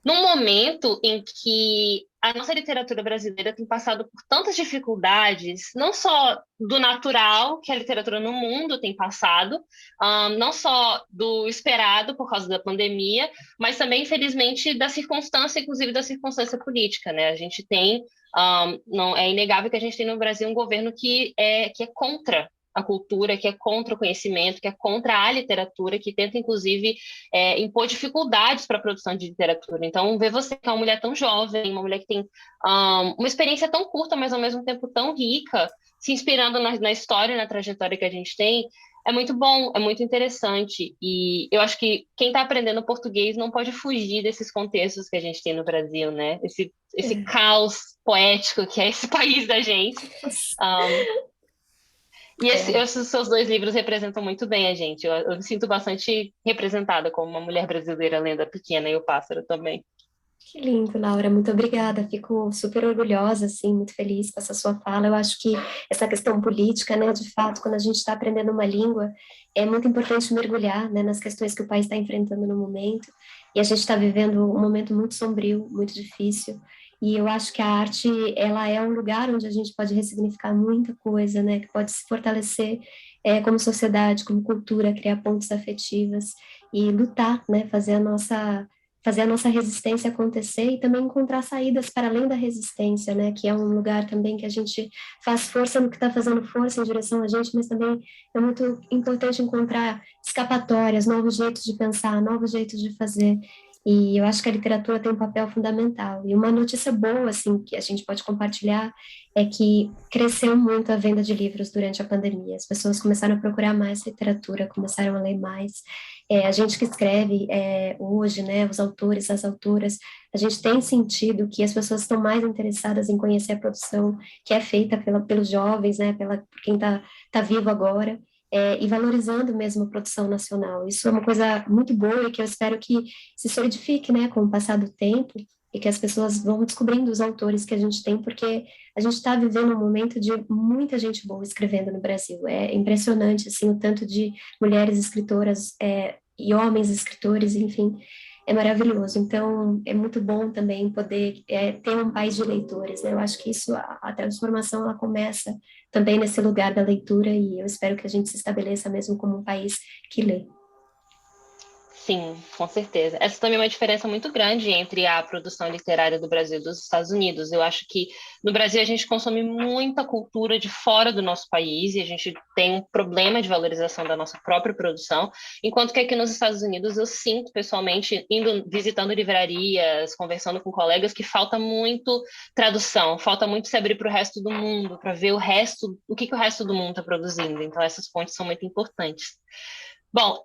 num momento em que a nossa literatura brasileira tem passado por tantas dificuldades, não só do natural que a literatura no mundo tem passado, não só do esperado por causa da pandemia, mas também, infelizmente, da circunstância, inclusive da circunstância política, né? A gente tem, não é inegável que a gente tem no Brasil um governo que é contra a cultura, que é contra o conhecimento, que é contra a literatura, que tenta, inclusive, impor dificuldades para a produção de literatura. Então, ver você que é uma mulher tão jovem, uma mulher que tem uma experiência tão curta, mas ao mesmo tempo tão rica, se inspirando na história e na trajetória que a gente tem, é muito bom, é muito interessante. E eu acho que quem está aprendendo português não pode fugir desses contextos que a gente tem no Brasil, né? Esse É. caos poético que é esse país da gente. Um, É. esses seus dois livros representam muito bem a gente. Eu me sinto bastante representada como uma mulher brasileira lendo A Pequena e o Pássaro também. Que lindo, Laura, muito obrigada. Fico super orgulhosa, assim, muito feliz com essa sua fala. Eu acho que essa questão política, né, de fato, quando a gente está aprendendo uma língua, é muito importante mergulhar, né, nas questões que o país está enfrentando no momento. E a gente está vivendo um momento muito sombrio, muito difícil. E eu acho que a arte, ela é um lugar onde a gente pode ressignificar muita coisa, né, que pode se fortalecer, como sociedade, como cultura, criar pontes afetivas e lutar, né, fazer a nossa resistência acontecer e também encontrar saídas para além da resistência, né? Que é um lugar também que a gente faz força no que está fazendo força em direção a gente, mas também é muito importante encontrar escapatórias, novos jeitos de pensar, novos jeitos de fazer. E eu acho que a literatura tem um papel fundamental. E uma notícia boa, assim, que a gente pode compartilhar é que cresceu muito a venda de livros durante a pandemia. As pessoas começaram a procurar mais literatura, começaram a ler mais. A gente que escreve hoje, né, os autores, as autoras, a gente tem sentido que as pessoas estão mais interessadas em conhecer a produção que é feita pelos jovens, né, por quem tá vivo agora, e valorizando mesmo a produção nacional. Isso é uma coisa muito boa e que eu espero que se solidifique, né, com o passar do tempo e que as pessoas vão descobrindo os autores que a gente tem, porque a gente está vivendo um momento de muita gente boa escrevendo no Brasil. É impressionante, assim, o tanto de mulheres escritoras e homens escritores, enfim, é maravilhoso. Então, é muito bom também poder ter um país de leitores, né? Eu acho que isso, a transformação, ela começa também nesse lugar da leitura e eu espero que a gente se estabeleça mesmo como um país que lê. Sim, com certeza. Essa também é uma diferença muito grande entre a produção literária do Brasil e dos Estados Unidos. Eu acho que no Brasil a gente consome muita cultura de fora do nosso país e a gente tem um problema de valorização da nossa própria produção, enquanto que aqui nos Estados Unidos eu sinto pessoalmente, indo visitando livrarias, conversando com colegas, que falta muito tradução, falta muito se abrir para o resto do mundo, para ver o resto, o que que o resto do mundo está produzindo. Então essas fontes são muito importantes. Bom,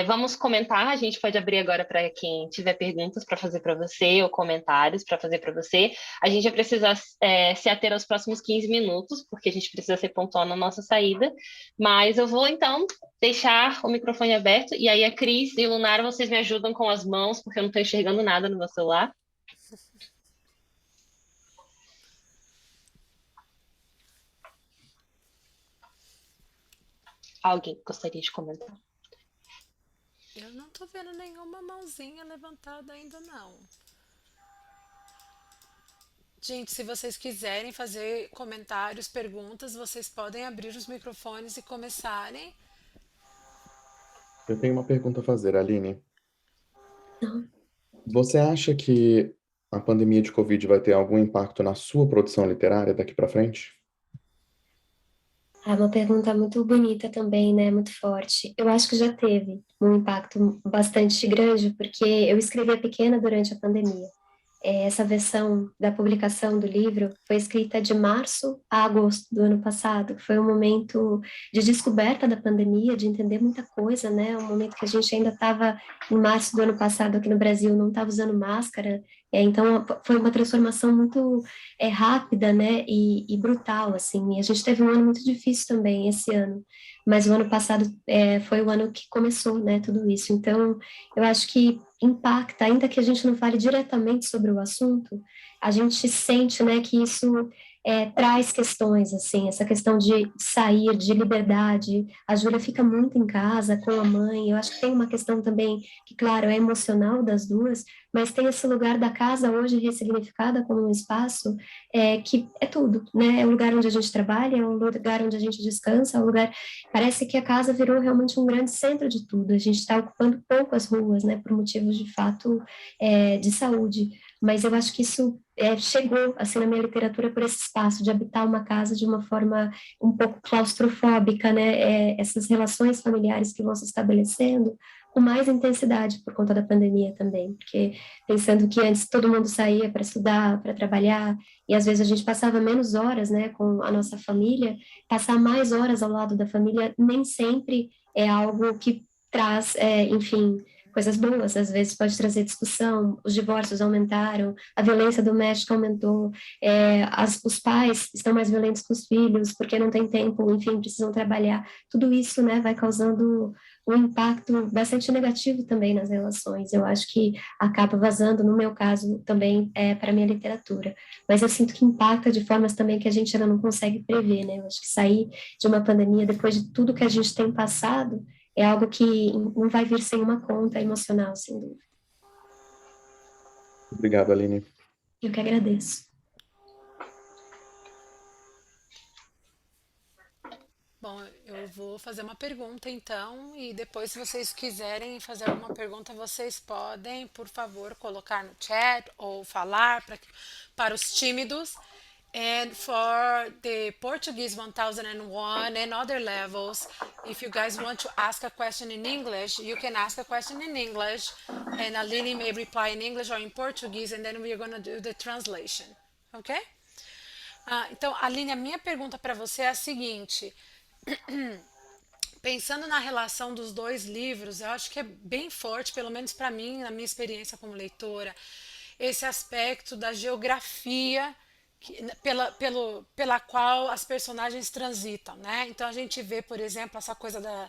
vamos comentar. A gente pode abrir agora para quem tiver perguntas para fazer para você ou comentários para fazer para você. A gente vai precisar se ater aos próximos 15 minutos, porque a gente precisa ser pontual na nossa saída. Mas eu vou então deixar o microfone aberto e aí a Cris e o Lunara, vocês me ajudam com as mãos, porque eu não estou enxergando nada no meu celular. Alguém gostaria de comentar? Eu não tô vendo nenhuma mãozinha levantada ainda não. Gente, se vocês quiserem fazer comentários, perguntas, vocês podem abrir os microfones e começarem. Eu tenho uma pergunta a fazer, Aline. Você acha que a pandemia de Covid vai ter algum impacto na sua produção literária daqui para frente? É uma pergunta muito bonita também, né? Muito forte. Eu acho que já teve um impacto bastante grande, porque eu escrevia pequena durante a pandemia. Essa versão da publicação do livro foi escrita de março a agosto do ano passado. Foi um momento de descoberta da pandemia, de entender muita coisa, né? Um momento que a gente ainda estava, em março do ano passado, aqui no Brasil, não estava usando máscara. Então, foi uma transformação muito rápida, né? E brutal, assim. E a gente teve um ano muito difícil também esse ano. Mas o ano passado foi o ano que começou, né? Tudo isso. Então, eu acho que impacta, ainda que a gente não fale diretamente sobre o assunto, a gente sente, né, que isso traz questões, assim, essa questão de sair, de liberdade. A Júlia fica muito em casa com a mãe. Eu acho que tem uma questão também que, claro, é emocional das duas, mas tem esse lugar da casa hoje ressignificada como um espaço que é tudo, né? É o lugar onde a gente trabalha, é o lugar onde a gente descansa, é o lugar. Parece que a casa virou realmente um grande centro de tudo. A gente está ocupando pouco as ruas, né, por motivos de fato de saúde. Mas eu acho que isso chegou assim na minha literatura por esse espaço de habitar uma casa de uma forma um pouco claustrofóbica, né? Essas relações familiares que vão se estabelecendo com mais intensidade por conta da pandemia também, porque pensando que antes todo mundo saía para estudar, para trabalhar, e às vezes a gente passava menos horas, né, com a nossa família, passar mais horas ao lado da família nem sempre é algo que traz, enfim, coisas boas, às vezes pode trazer discussão, os divórcios aumentaram, a violência doméstica aumentou, os pais estão mais violentos com os filhos, porque não tem tempo, enfim, precisam trabalhar, tudo isso, né, vai causando um impacto bastante negativo também nas relações, eu acho que acaba vazando, no meu caso, também para a minha literatura, mas eu sinto que impacta de formas também que a gente ainda não consegue prever, né, eu acho que sair de uma pandemia, depois de tudo que a gente tem passado, é algo que não vai vir sem uma conta emocional, sem dúvida. Obrigado, Aline. Eu que agradeço. Bom, eu vou fazer uma pergunta então, e depois, se vocês quiserem fazer alguma pergunta, vocês podem, por favor, colocar no chat ou falar para os tímidos. And for the Portuguese 1001 and other levels, if you guys want to ask a question in English, you can ask a question in English, and Aline may reply in English or in Portuguese, and then we are going to do the translation. Ok? Então, Aline, a minha pergunta para você é a seguinte. Pensando na relação dos dois livros, eu acho que é bem forte, pelo menos para mim, na minha experiência como leitora, esse aspecto da geografia pela qual as personagens transitam, né? Então a gente vê, por exemplo, essa coisa da.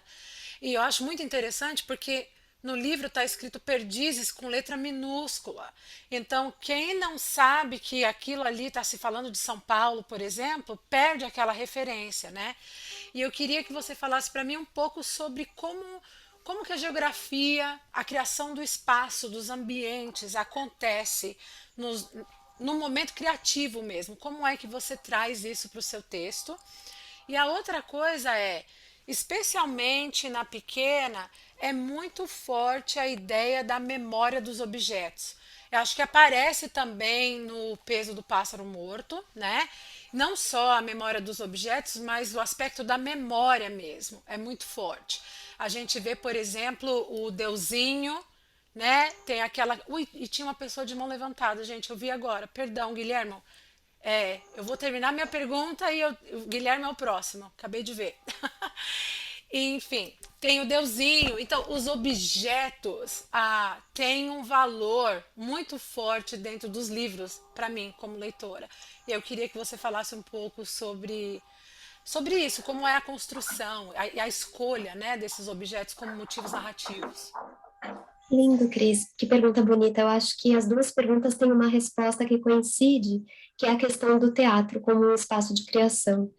E eu acho muito interessante porque no livro está escrito Perdizes com letra minúscula. Então, quem não sabe que aquilo ali está se falando de São Paulo, por exemplo, perde aquela referência, né? E eu queria que você falasse para mim um pouco sobre como que a geografia, a criação do espaço, dos ambientes acontece no momento criativo mesmo. Como é que você traz isso para o seu texto? E a outra coisa é, especialmente na pequena, é muito forte a ideia da memória dos objetos. Eu acho que aparece também no Peso do Pássaro Morto, né? Não só a memória dos objetos, mas o aspecto da memória mesmo, é muito forte. A gente vê, por exemplo, o Deusinho, né? Tem aquela. Ui, e tinha uma pessoa de mão levantada, gente, eu vi agora. Perdão, Guilherme. Eu vou terminar minha pergunta e o Guilherme é o próximo. Acabei de ver. Enfim, tem o Deusinho. Então, os objetos têm um valor muito forte dentro dos livros, para mim, como leitora. E eu queria que você falasse um pouco sobre isso, como é a construção, a escolha, né, desses objetos como motivos narrativos. Lindo, Cris. Que pergunta bonita. Eu acho que as duas perguntas têm uma resposta que coincide, que é a questão do teatro como um espaço de criação.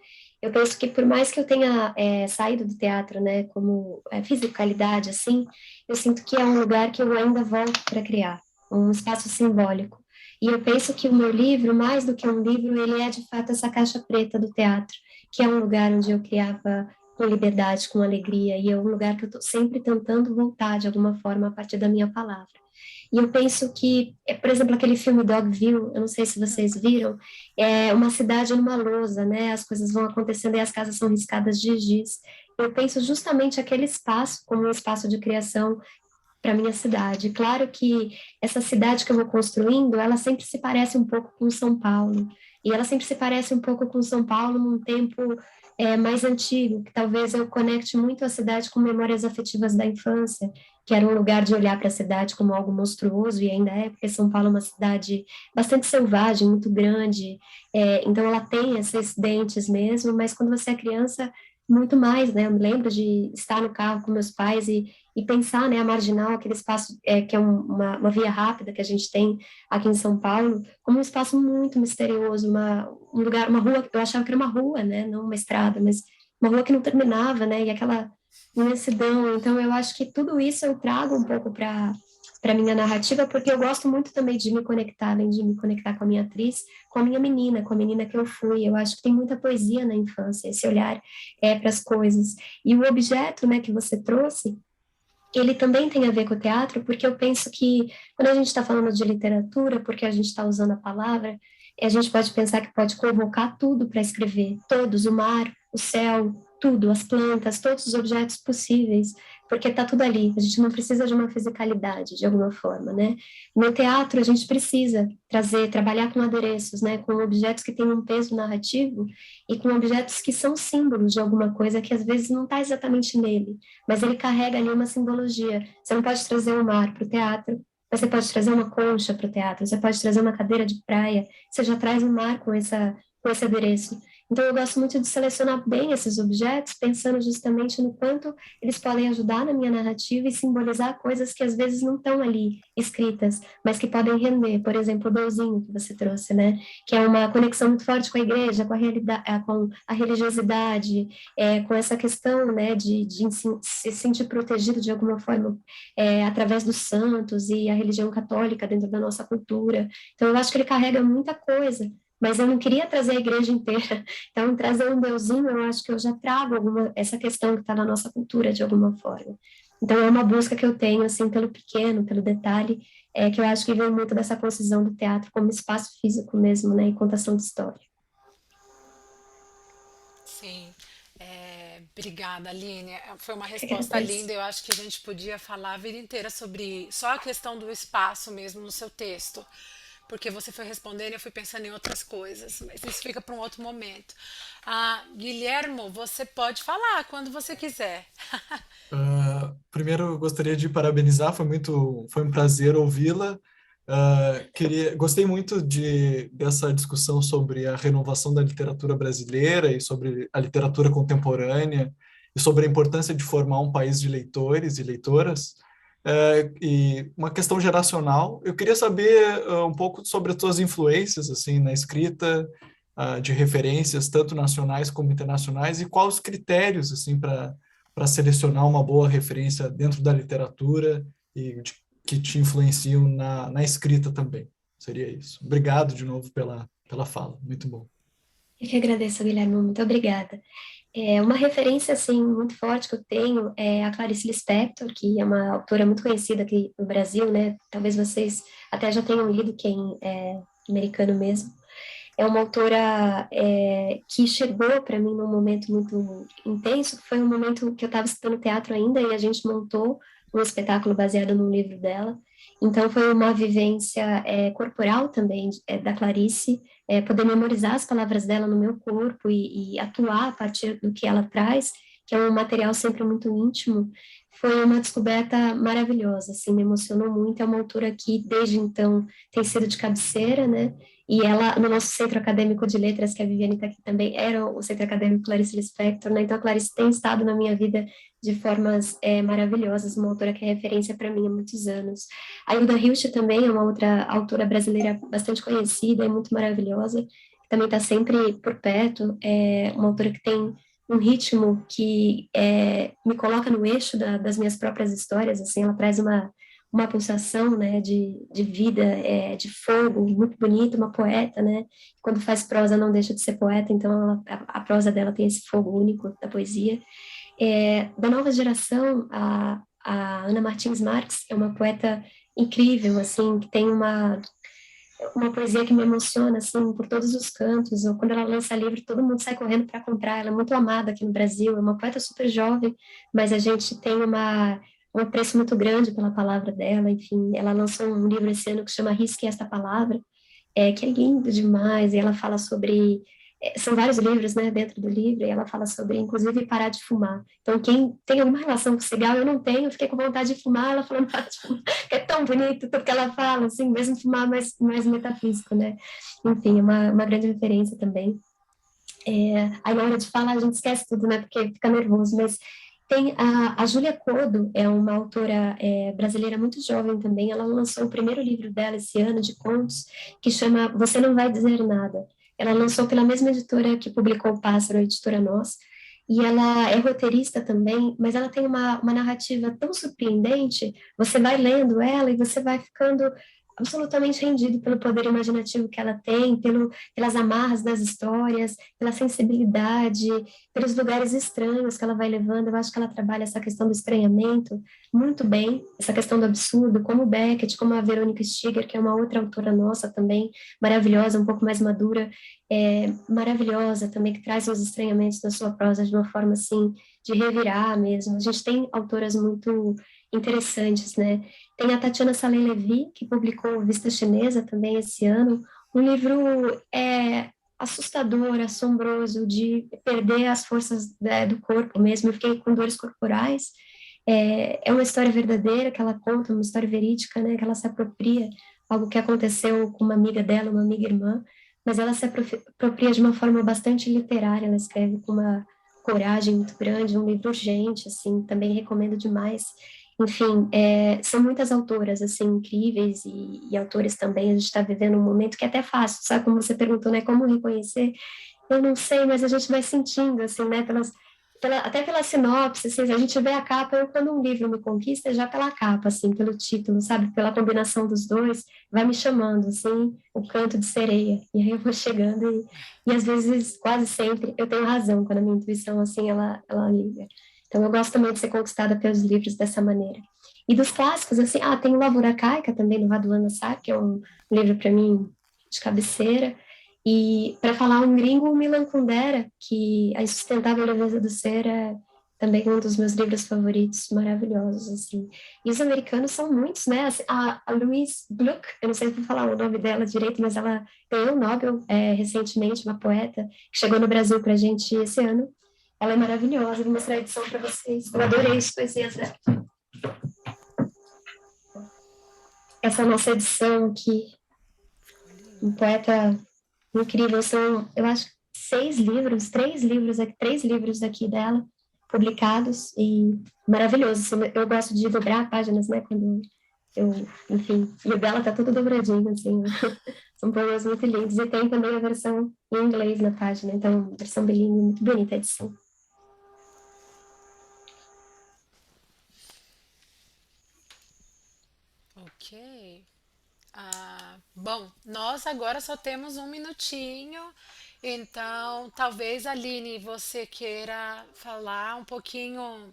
Eu penso que por mais que eu tenha saído do teatro, né, como fisicalidade, assim, eu sinto que é um lugar que eu ainda volto para criar, um espaço simbólico. E eu penso que o meu livro, mais do que um livro, ele é de fato essa caixa preta do teatro, que é um lugar onde eu criava com liberdade, com alegria, e é um lugar que eu estou sempre tentando voltar de alguma forma a partir da minha palavra. E eu penso que, por exemplo, aquele filme Dogville, eu não sei se vocês viram, é uma cidade numa lousa, né? As coisas vão acontecendo e as casas são riscadas de giz. Eu penso justamente aquele espaço como um espaço de criação para minha cidade. Claro que essa cidade que eu vou construindo, ela sempre se parece um pouco com São Paulo, e ela sempre se parece um pouco com São Paulo num tempo mais antigo, que talvez eu conecte muito a cidade com memórias afetivas da infância, que era um lugar de olhar para a cidade como algo monstruoso, e ainda é, porque São Paulo é uma cidade bastante selvagem, muito grande, então ela tem esses dentes mesmo, mas quando você é criança, muito mais, né? Eu me lembro de estar no carro com meus pais e pensar, né, a Marginal, aquele espaço que é uma via rápida que a gente tem aqui em São Paulo, como um espaço muito misterioso, um lugar, uma rua, eu achava que era uma rua, né, não uma estrada, mas uma rua que não terminava, né, e aquela imensidão. Então, eu acho que tudo isso eu trago um pouco para minha narrativa, porque eu gosto muito também de me conectar, além de me conectar com a minha atriz, com a minha menina, com a menina que eu fui. Eu acho que tem muita poesia na infância, esse olhar para as coisas. E o objeto, né, que você trouxe, ele também tem a ver com o teatro, porque eu penso que quando a gente está falando de literatura, porque a gente está usando a palavra, a gente pode pensar que pode convocar tudo para escrever, todos, o mar, o céu, tudo, as plantas, todos os objetos possíveis, porque está tudo ali. A gente não precisa de uma fisicalidade, de alguma forma, né? No teatro, a gente precisa trabalhar com adereços, né? Com objetos que têm um peso narrativo e com objetos que são símbolos de alguma coisa que às vezes não está exatamente nele, mas ele carrega ali uma simbologia. Você não pode trazer um mar para o teatro, mas você pode trazer uma concha para o teatro, você pode trazer uma cadeira de praia, você já traz um mar com esse adereço. Então, eu gosto muito de selecionar bem esses objetos, pensando justamente no quanto eles podem ajudar na minha narrativa e simbolizar coisas que às vezes não estão ali escritas, mas que podem render. Por exemplo, o Deusinho que você trouxe, né? Que é uma conexão muito forte com a igreja, com a realidade, com a religiosidade, com essa questão, né, de se sentir protegido de alguma forma através dos santos e a religião católica dentro da nossa cultura. Então, eu acho que ele carrega muita coisa, mas eu não queria trazer a igreja inteira. Então, trazer um Deusinho, eu acho que eu já trago essa questão que está na nossa cultura de alguma forma. Então, é uma busca que eu tenho, assim, pelo pequeno, pelo detalhe, que eu acho que vem muito dessa concisão do teatro como espaço físico mesmo, né, e contação de história. Sim. Obrigada, Aline. Foi uma Eu resposta agradeço. linda. Eu acho que a gente podia falar a vida inteira sobre só a questão do espaço mesmo no seu texto. Porque você foi respondendo e eu fui pensando em outras coisas. Mas isso fica para um outro momento. Guilhermo, você pode falar quando você quiser. Primeiro, eu gostaria de parabenizar, foi um prazer ouvi-la. Gostei muito dessa discussão sobre a renovação da literatura brasileira e sobre a literatura contemporânea e sobre a importância de formar um país de leitores e leitoras. E uma questão geracional, eu queria saber um pouco sobre as suas influências assim na escrita, de referências tanto nacionais como internacionais e quais os critérios assim para selecionar uma boa referência dentro da literatura que te influenciam na escrita também. Seria isso. Obrigado de novo pela fala. Muito bom. Eu que agradeço, Guilherme, muito obrigada. Uma referência, assim, muito forte que eu tenho é a Clarice Lispector, que é uma autora muito conhecida aqui no Brasil, né? Talvez vocês até já tenham lido, quem é americano mesmo. É uma autora que chegou para mim num momento muito intenso, que foi um momento que eu estava estudando teatro ainda e a gente montou um espetáculo baseado num livro dela. Então foi uma vivência corporal também da Clarice, poder memorizar as palavras dela no meu corpo e atuar a partir do que ela traz, que é um material sempre muito íntimo. Foi uma descoberta maravilhosa, assim, me emocionou muito. É uma autora que desde então tem sido de cabeceira, né? E ela, no nosso centro acadêmico de letras, que a Viviane está aqui também, era o centro acadêmico Clarice Lispector, né? Então a Clarice tem estado na minha vida de formas maravilhosas, uma autora que é referência para mim há muitos anos. A Hilda Hilst também é uma outra autora brasileira bastante conhecida e muito maravilhosa, que também está sempre por perto, é uma autora que tem um ritmo que me coloca no eixo das minhas próprias histórias, assim, ela traz uma pulsação, né, de vida, de fogo, muito bonita, uma poeta, né, quando faz prosa não deixa de ser poeta, então a prosa dela tem esse fogo único da poesia. Da nova geração, a Ana Martins Marques é uma poeta incrível, assim, que tem uma poesia que me emociona, assim, por todos os cantos, ou quando ela lança livro, todo mundo sai correndo para comprar, ela é muito amada aqui no Brasil, é uma poeta super jovem, mas a gente tem um apreço muito grande pela palavra dela, enfim, ela lançou um livro esse ano que chama Risque Esta Palavra, que é lindo demais, e ela fala sobre. São vários livros, né, dentro do livro, e ela fala sobre, inclusive, parar de fumar. Então, quem tem alguma relação com cigarro, eu não tenho, eu fiquei com vontade de fumar, ela falando para de fumar, que é tão bonito tudo que ela fala, assim, mesmo fumar mais metafísico, né? Enfim, é uma grande referência também. Aí, na hora de falar, a gente esquece tudo, né, porque fica nervoso, mas tem a Júlia Kodo, é uma autora brasileira muito jovem também. Ela lançou o primeiro livro dela esse ano de contos, que chama Você Não Vai Dizer Nada. Ela lançou pela mesma editora que publicou O Pássaro, a editora Nós. E ela é roteirista também, mas ela tem uma narrativa tão surpreendente. Você vai lendo ela e você vai ficando absolutamente rendido pelo poder imaginativo que ela tem, pelas amarras das histórias, pela sensibilidade, pelos lugares estranhos que ela vai levando. Eu acho que ela trabalha essa questão do estranhamento muito bem, essa questão do absurdo, como Beckett, como a Verônica Stiger, que é uma outra autora nossa também, maravilhosa, um pouco mais madura, maravilhosa também, que traz os estranhamentos da sua prosa de uma forma assim, de revirar mesmo. A gente tem autoras muito interessantes, né? Tem a Tatiana Salem Levy, que publicou Vista Chinesa também esse ano, um livro assustador, assombroso, de perder as forças do corpo mesmo. Eu fiquei com dores corporais. É uma história verdadeira que ela conta, uma história verídica, né? Que ela se apropria, algo que aconteceu com uma amiga dela, uma amiga irmã, mas ela se apropria de uma forma bastante literária. Ela escreve com uma coragem muito grande, um livro urgente, assim, também recomendo demais. Enfim, são muitas autoras, assim, incríveis e autores também. A gente está vivendo um momento que é até fácil, sabe? Como você perguntou, né? Como reconhecer? Eu não sei, mas a gente vai sentindo, assim, né? Até pela sinopse, assim, a gente vê a capa, quando um livro me conquista, é já pela capa, assim, pelo título, sabe? Pela combinação dos dois, vai me chamando, assim, o canto de sereia. E aí eu vou chegando e às vezes, quase sempre, eu tenho razão quando a minha intuição, assim, ela liga. Então, eu gosto também de ser conquistada pelos livros dessa maneira. E dos clássicos, assim, tem o Lavoura Arcaica também, do Raduan Assar, que é um livro, para mim, de cabeceira. E, para falar um gringo, o Milan Kundera, que A Insustentável Leveza do Ser é também um dos meus livros favoritos, maravilhosos, assim. E os americanos são muitos, né? Assim, a Louise Gluck, eu não sei se vou falar o nome dela direito, mas ela ganhou o Nobel recentemente, uma poeta, que chegou no Brasil para a gente esse ano. Ela é maravilhosa, vou mostrar a edição para vocês. Eu adorei as poesias dela. Essa é a nossa edição aqui, um poeta incrível. São, eu acho, três livros aqui dela, publicados, e maravilhoso. Assim, eu gosto de dobrar páginas, né, quando eu, enfim, e o dela tá tudo dobradinho, assim, são poemas muito lindos. E tem também a versão em inglês na página, então, versão bilíngue, muito bonita a edição. Ok. Ah, Bom, nós agora só temos um minutinho, então talvez, Aline, você queira falar um pouquinho,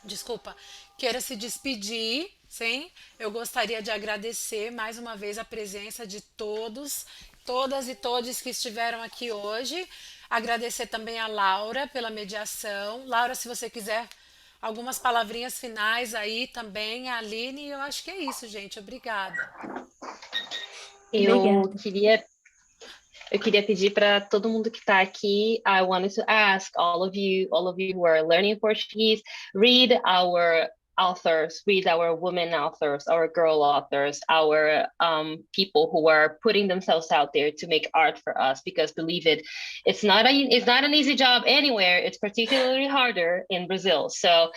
desculpa, queira se despedir, sim? Eu gostaria de agradecer mais uma vez a presença de todos, todas e todos que estiveram aqui hoje. Agradecer também a Laura pela mediação. Laura, se você quiser algumas palavrinhas finais aí também, a Aline, eu acho que é isso, gente. Obrigada. Eu Obrigada. queria Eu queria pedir para todo mundo que está aqui, I wanted to ask all of you who are learning Portuguese, read our authors, read our women authors, our girl authors, our people who are putting themselves out there to make art for us. Because believe it, it's not an easy job anywhere. It's particularly harder in Brazil. So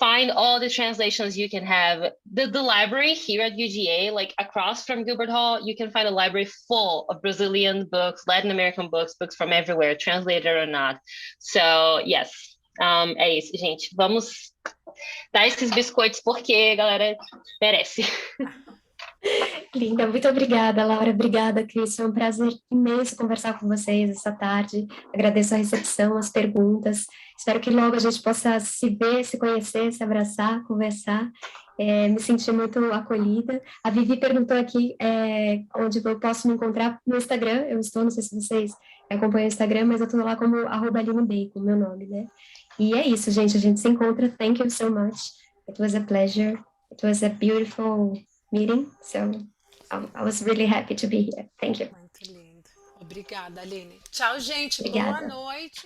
find all the translations you can have. The library here at UGA, like across from Gilbert Hall, you can find a library full of Brazilian books, Latin American books, books from everywhere, translated or not. So, yes, é isso, gente. Vamos dar esses biscoitos porque a galera merece. Linda, muito obrigada, Laura. Obrigada, Cris. Foi um prazer imenso conversar com vocês essa tarde. Agradeço a recepção, as perguntas. Espero que logo a gente possa se ver, se conhecer, se abraçar, conversar. Me senti muito acolhida. A Vivi perguntou aqui onde eu posso me encontrar no Instagram. Eu estou, não sei se vocês acompanham o Instagram, mas eu estou lá como @AlineBacon, meu nome, né? E é isso, gente. A gente se encontra. Thank you so much. It was a pleasure. It was a beautiful meeting. So I was really happy to be here. Thank you. Muito lindo. Obrigada, Aline. Tchau, gente. Boa Obrigada. noite.